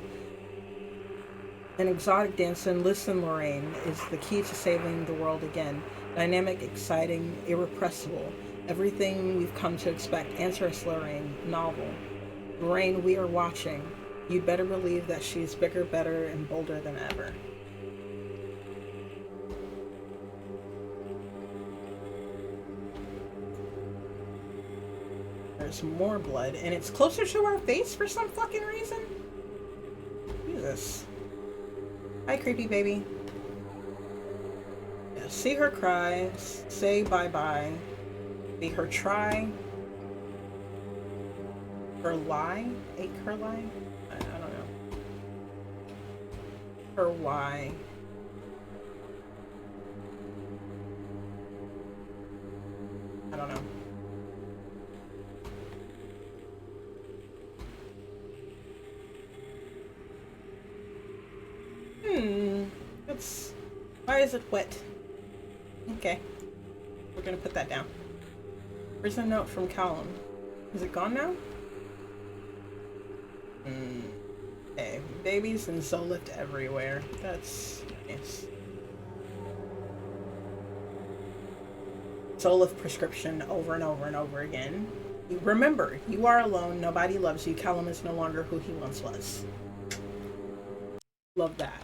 An exotic dancer, listen, Lorraine, is the key to saving the world again. Dynamic, exciting, irrepressible. Everything we've come to expect. Answer us, Lorraine. Novel. Lorraine, we are watching. You'd better believe that she's bigger, better, and bolder than ever. There's more blood, and it's closer to our face for some fucking reason. Jesus. Hi, creepy baby. Yeah, see her cry, say bye-bye. See her try. Her lie? Ache her lie? I don't know. Her why. I don't know. That's... Why is it wet? Okay. We're gonna put that down. Where's a note from Callum? Is it gone now? Okay. Babies and Zolift everywhere. That's nice. Zolift prescription over and over and over again. Remember, you are alone. Nobody loves you. Callum is no longer who he once was. Love that.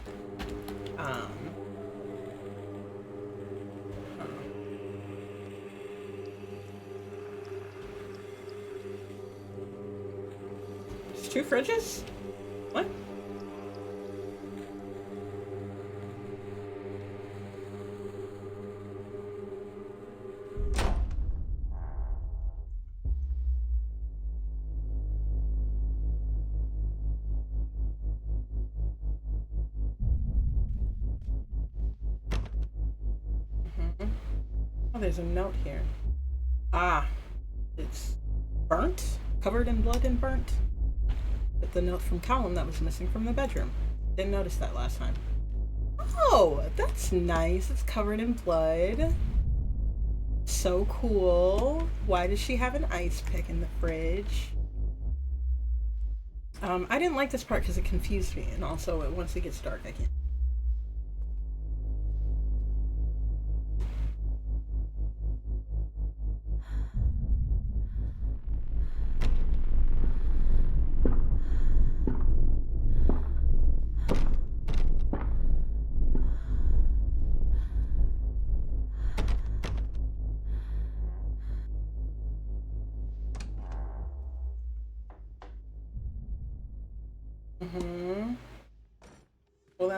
There's 2 fridges? What? Oh, there's a note here. Ah, it's burnt? Covered in blood and burnt? But the note from Callum that was missing from the bedroom. Didn't notice that last time. Oh, that's nice. It's covered in blood. So cool. Why does she have an ice pick in the fridge? I didn't like this part because it confused me, and also once it gets dark, I can't.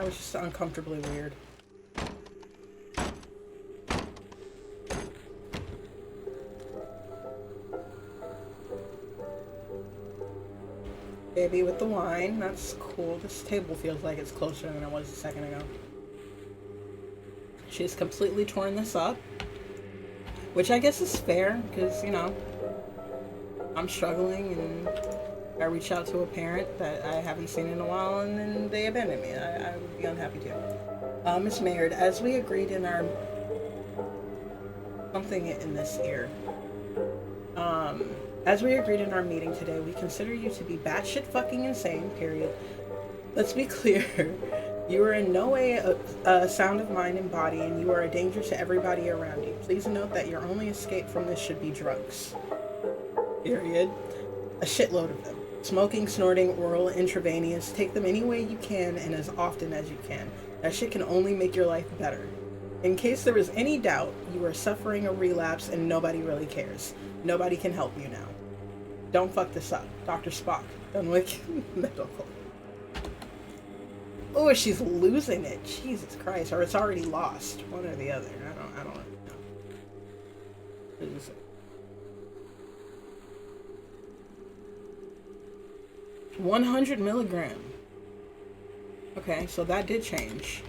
was just uncomfortably weird. Baby with the wine. That's cool. This table feels like it's closer than it was a second ago. She's completely torn this up, which I guess is fair because, you know, I'm struggling and I reach out to a parent that I haven't seen in a while and then they abandon me. I would be unhappy too. Miss Maynard, as we agreed in our... something in this ear. As we agreed in our meeting today, we consider you to be batshit fucking insane, period. Let's be clear. You are in no way a sound of mind and body, and you are a danger to everybody around you. Please note that your only escape from this should be drugs. Period. A shitload of them. Smoking, snorting, oral, intravenous. Take them any way you can and as often as you can. That shit can only make your life better. In case there is any doubt, you are suffering a relapse and nobody really cares. Nobody can help you now. Don't fuck this up. Dr. Spock, Dunwick Medical. Oh, she's losing it. Jesus Christ. Or it's already lost. One or the other. I don't know. What is it? 100 milligram. Okay, so that did change.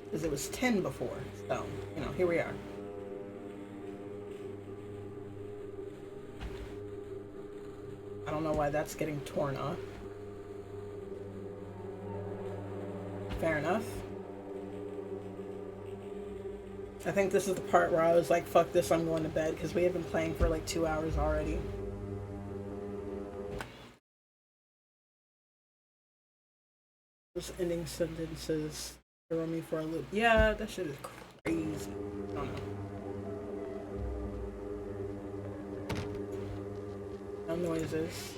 Because it was 10 before. So, you know, here we are. I don't know why that's getting torn up. Fair enough. I think this is the part where I was like, fuck this, I'm going to bed, because we have been playing for like 2 hours already. Just ending sentences throw me for a loop. Yeah, that shit is crazy. I don't know. No noises.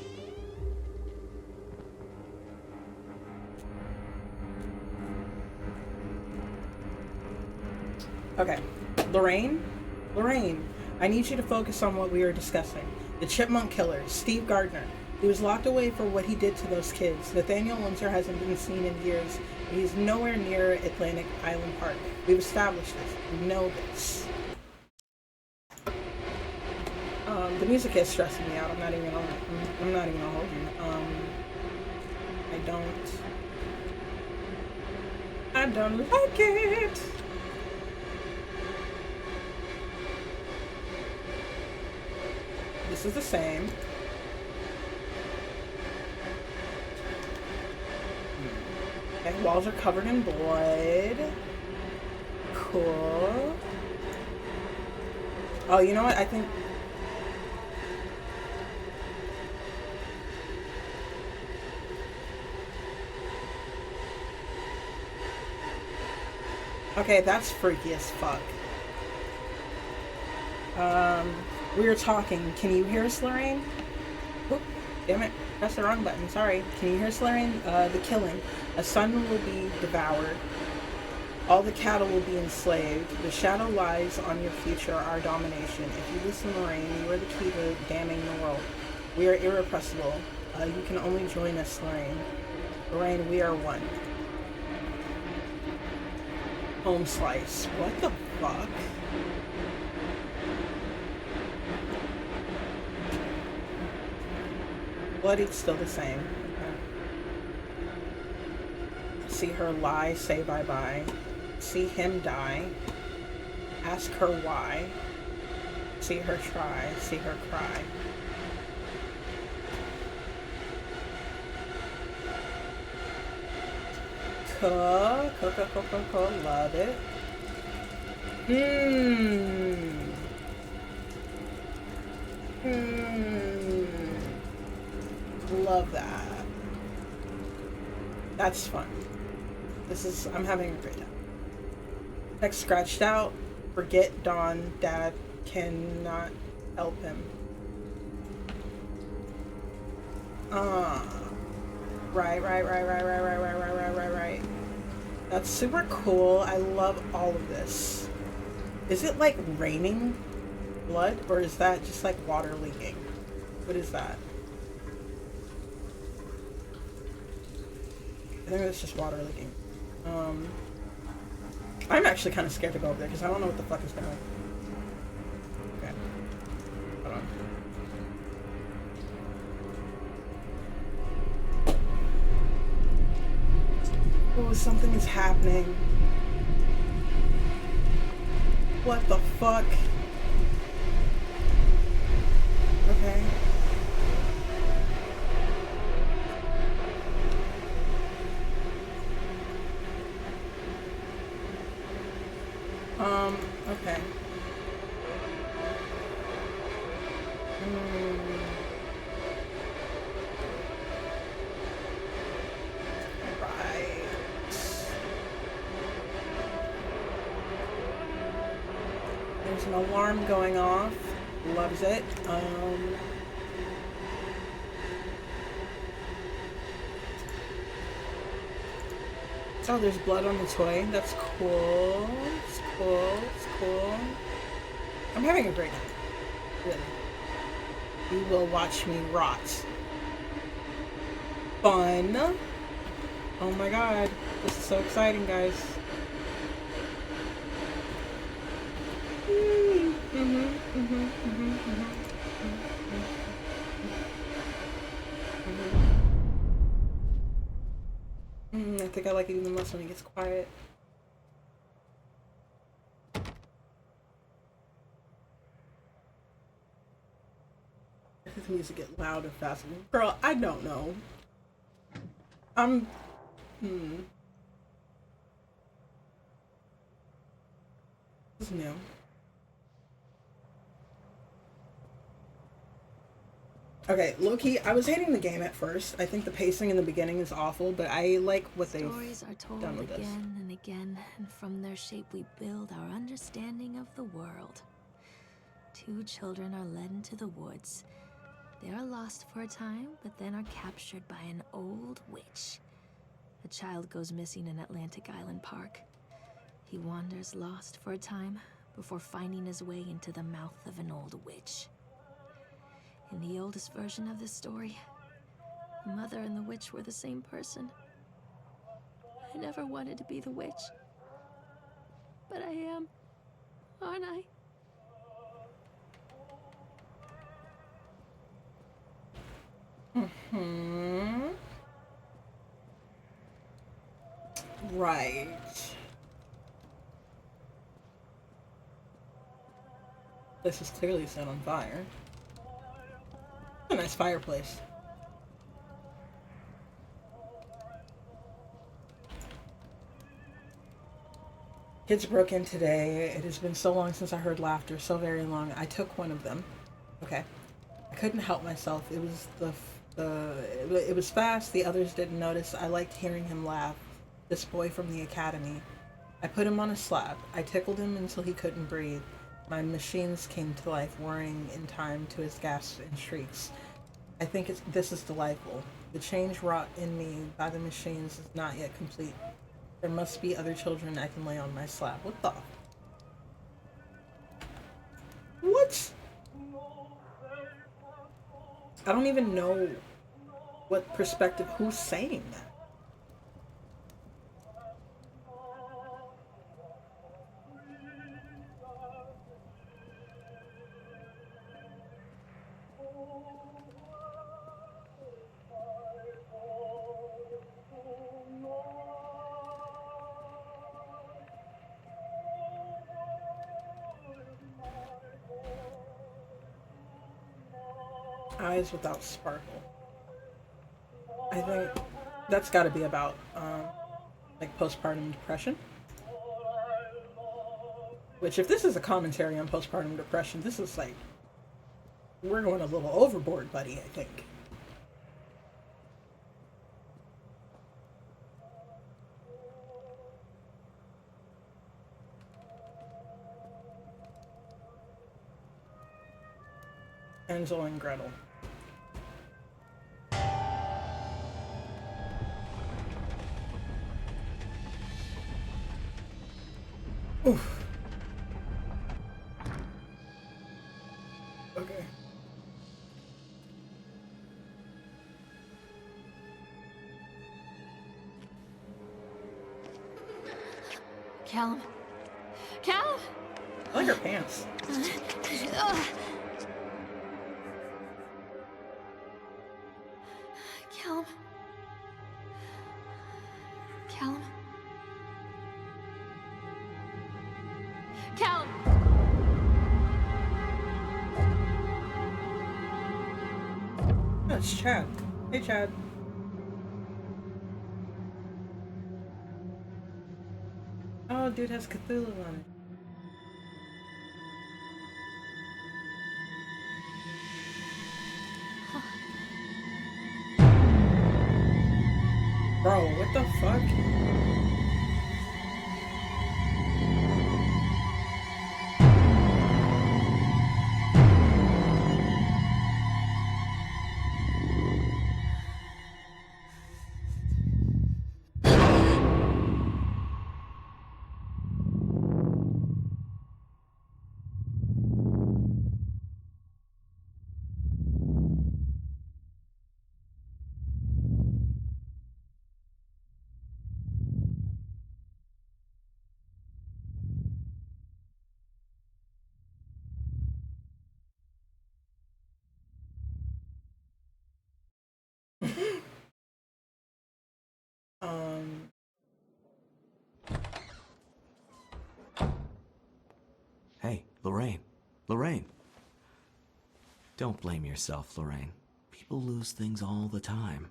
Okay, Lorraine, I need you to focus on what we are discussing. The Chipmunk Killer, Steve Gardner. He was locked away for what he did to those kids. Nathaniel Windsor hasn't been seen in years, and he's nowhere near Atlantic Island Park. We've established this. We know this. The music is stressing me out. I'm not even gonna hold you. I don't like it. This is the same. Okay, walls are covered in blood. Cool. Oh, you know what? I think... Okay, that's freaky as fuck. We were talking. Can you hear us, Lorraine? Oop, damn it. Pressed the wrong button. Sorry. Can you hear us, Lorraine? The killing. A son will be devoured. All the cattle will be enslaved. The shadow lies on your future, our domination. If you listen, Lorraine, you are the key to damning the world. We are irrepressible. You can only join us, Lorraine. Lorraine, we are one. Home slice. What the fuck? Bloody's still the same. Okay. See her lie, say bye-bye. See him die. Ask her why. See her try. See her cry. Cool. Love it. Love that. That's fun. I'm having a great time. Next, scratched out. Forget Dawn. Dad cannot help him. Right. That's super cool. I love all of this. Is it like raining blood, or is that just like water leaking? What is that? I think it's just water leaking. Um, I'm actually kind of scared to go over there because I don't know what the fuck is going on. Okay. Hold on. Oh, something is happening. What the fuck? Okay. Okay. Right. There's an alarm going off. Loves it. Oh, there's blood on the toy. That's cool. It's cool. It's cool. I'm having a great time. Really. You will watch me rot. Fun. Oh my god. This is so exciting, guys. I think I like it even less when it gets quiet. This music get louder faster. Girl, I don't know. I'm This is new. Okay, low-key, I was hating the game at first. I think the pacing in the beginning is awful, but I like what they've Stories are told done with this. again and again, and from their shape we build our understanding of the world. Two children are led into the woods. They are lost for a time, but then are captured by an old witch. A child goes missing in Atlantic Island Park. He wanders lost for a time before finding his way into the mouth of an old witch. In the oldest version of this story, the mother and the witch were the same person. I never wanted to be the witch. But I am, aren't I? Right. This is clearly set on fire. A nice fireplace. Kids broke in today. It has been so long since I heard laughter, so very long. I took one of them. Okay. I couldn't help myself. It was it was fast. The others didn't notice. I liked hearing him laugh. This boy from the academy. I put him on a slab. I tickled him until he couldn't breathe. My machines came to life, whirring in time to his gasps and shrieks. I think this is delightful. The change wrought in me by the machines is not yet complete. There must be other children I can lay on my slab. What the? What? I don't even know what perspective, who's saying that. Eyes without sparkle. I think that's got to be about like postpartum depression. Which, if this is a commentary on postpartum depression, this is like we're going a little overboard, buddy. I think. Ansel and Gretel. Oof. Okay. Callum? Callum? I like her pants. Callum? Callum? Callum! Oh, it's Chad. Hey, Chad. Oh, dude has Cthulhu on it. Bro, what the fuck? um, Hey, Lorraine. Lorraine. Don't blame yourself, Lorraine. People lose things all the time.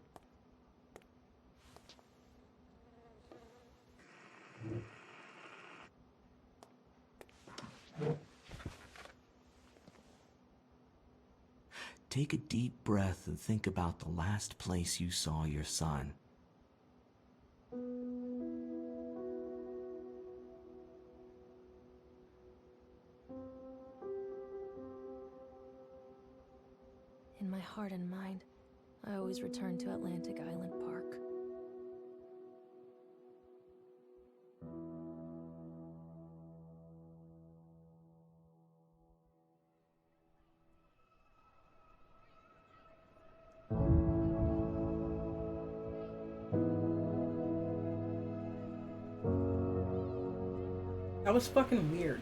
Take a deep breath and think about the last place you saw your son. In my heart and mind, I always return to Atlantic Island Park. that was fucking weird.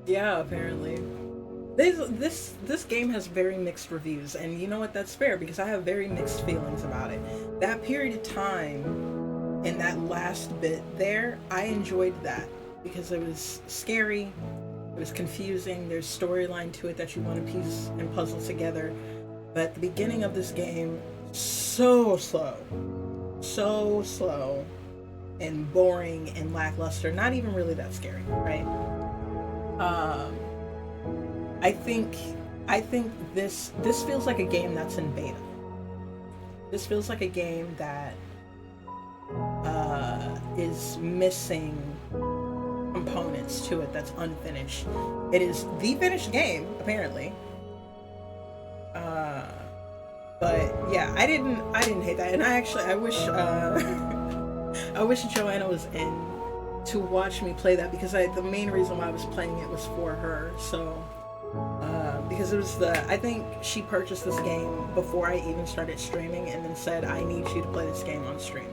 Yeah, apparently. This game has very mixed reviews, and you know what? That's fair because I have very mixed feelings about it. That period of time and that last bit there, I enjoyed that because it was scary, it was confusing. There's storyline to it that you want to piece and puzzle together. But the beginning of this game, so slow, and boring and lackluster. Not even really that scary, right? Um, I think this feels like a game that's in beta. This feels like a game that is missing components to it that's unfinished. It is the finished game apparently. But yeah, I didn't hate that, and I wish I wish Joanna was in to watch me play that because the main reason why I was playing it was for her. So because it was I think she purchased this game before I even started streaming and then said I need you to play this game on stream,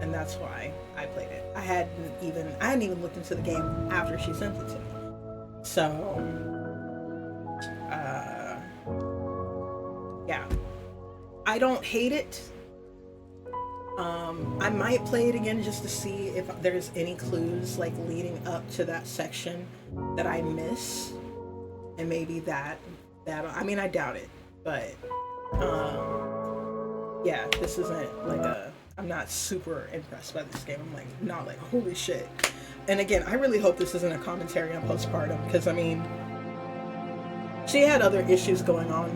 and that's why I played it. I hadn't even looked into the game after she sent it to me. So yeah, I don't hate it. I might play it again just to see if there's any clues like leading up to that section that I miss, and maybe that I mean I doubt it, but yeah, this isn't like I'm not super impressed by this game. I'm like not like holy shit. And again, I really hope this isn't a commentary on postpartum because I mean she had other issues going on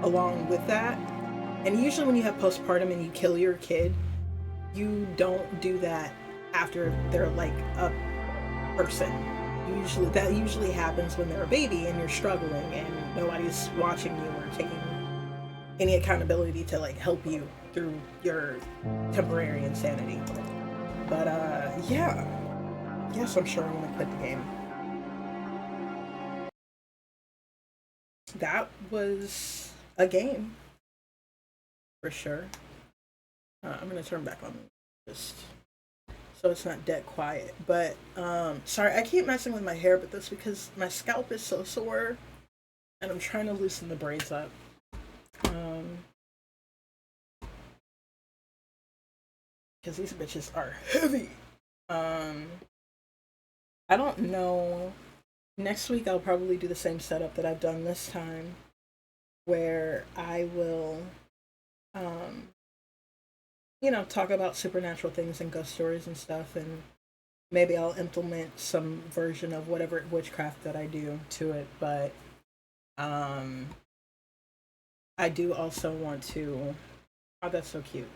along with that. And usually when you have postpartum and you kill your kid, you don't do that after they're like a person. That usually happens when they're a baby and you're struggling and nobody's watching you or taking any accountability to like help you through your temporary insanity. But yeah. Yes, I'm sure I'm gonna quit the game. That was a game. for sure. I'm gonna turn back on just so it's not dead quiet. But sorry, I keep messing with my hair, but that's because my scalp is so sore, and I'm trying to loosen the braids up. Because these bitches are heavy. I don't know. Next week I'll probably do the same setup that I've done this time, where I will, um, talk about supernatural things and ghost stories and stuff, and maybe I'll implement some version of whatever witchcraft that I do to it. But um, I do also want to. Oh, that's so cute.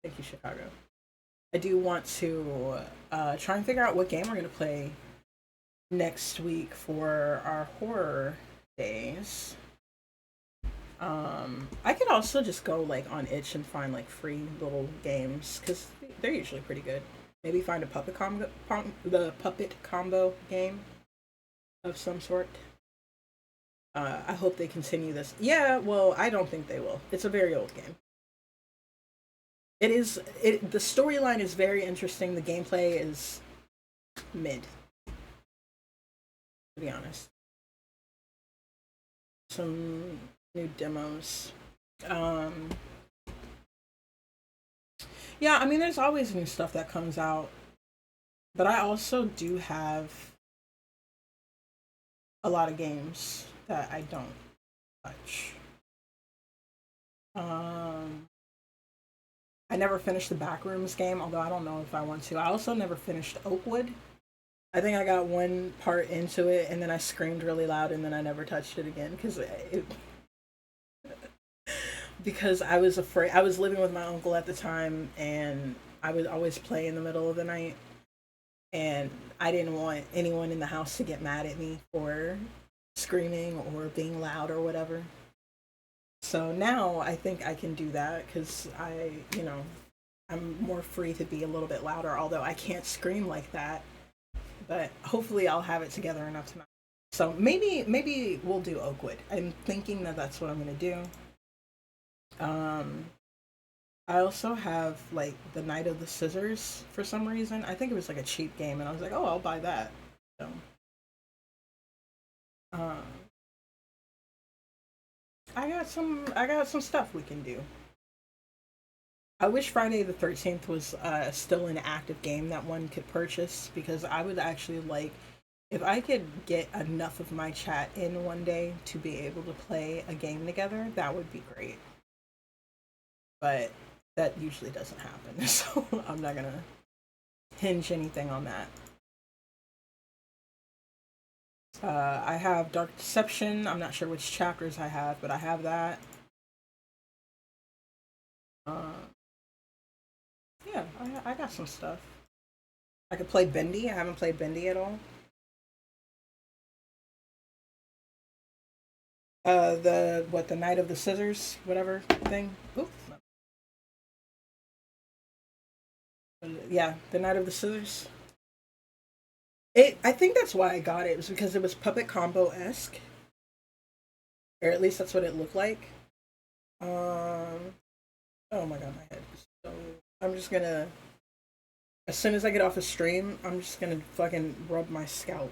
Thank you, Chicago. I do want to try and figure out what game we're gonna play next week for our horror days. I could also just go like on itch and find like free little games because they're usually pretty good. Maybe find a the puppet combo game of some sort. I hope they continue this. Yeah, well, I don't think they will. It's a very old game. It is. The storyline is very interesting. The gameplay is mid, to be honest. Some new demos. Um, yeah, I mean, there's always new stuff that comes out, but I also do have a lot of games that I don't touch. Um, I never finished the Backrooms game, although I don't know if I want to. I also never finished Oakwood. I think I got one part into it and then I screamed really loud and then I never touched it again because I was afraid. I was living with my uncle at the time and I would always play in the middle of the night and I didn't want anyone in the house to get mad at me for screaming or being loud or whatever. So now I think I can do that because I'm more free to be a little bit louder, although I can't scream like that. But hopefully I'll have it together enough tonight. So maybe we'll do Oakwood. I'm thinking that that's what I'm gonna do. Um, I also have like the Night of the Scissors for some reason. I think it was like a cheap game, and I was like, oh, I'll buy that. So, um, I got some stuff we can do. I wish Friday the 13th was still an active game that one could purchase because I would actually like if I could get enough of my chat in one day to be able to play a game together, that would be great. But that usually doesn't happen, so I'm not gonna hinge anything on that. I have Dark Deception. I'm not sure which chapters I have, but I have that. Uh, yeah, I got some stuff. I could play Bendy. I haven't played Bendy at all. The Night of the Scissors, whatever thing. Oop. Yeah, the Night of the Scissors. I think that's why I got it. It was because it was puppet combo esque, or at least that's what it looked like. Um. Oh my god, my head. So I'm just gonna. As soon as I get off the stream, I'm just gonna fucking rub my scalp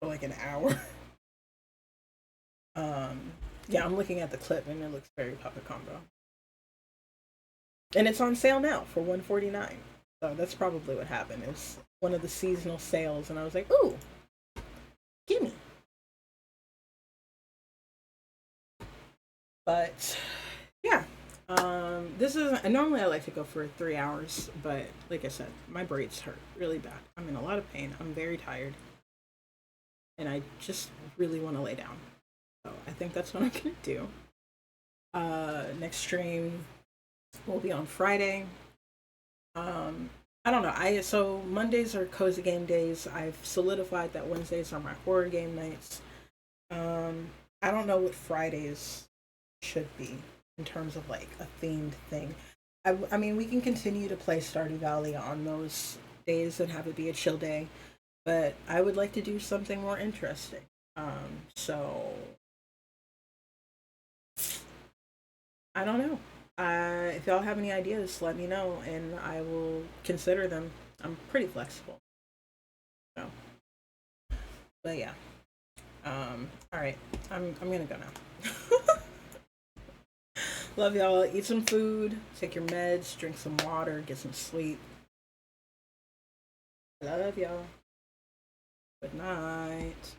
for like an hour. Yeah, I'm looking at the clip and it looks very puppet combo, and it's on sale now for 149. So that's probably what happened. It was one of the seasonal sales, and I was like, "Ooh, gimme!" But yeah, this is. And normally I like to go for 3 hours, but like I said, my braids hurt really bad. I'm in a lot of pain. I'm very tired, and I just really want to lay down. So I think that's what I'm gonna do. Next stream will be on Friday. I don't know. So Mondays are cozy game days. I've solidified that Wednesdays are my horror game nights. I don't know what Fridays should be in terms of like a themed thing. I mean, we can continue to play Stardew Valley on those days and have it be a chill day, but I would like to do something more interesting. So I don't know. if y'all have any ideas, let me know and I will consider them. I'm pretty flexible. So, but yeah. All right. I'm gonna go now. Love y'all. Eat some food, take your meds, drink some water, get some sleep. Love y'all. Good night.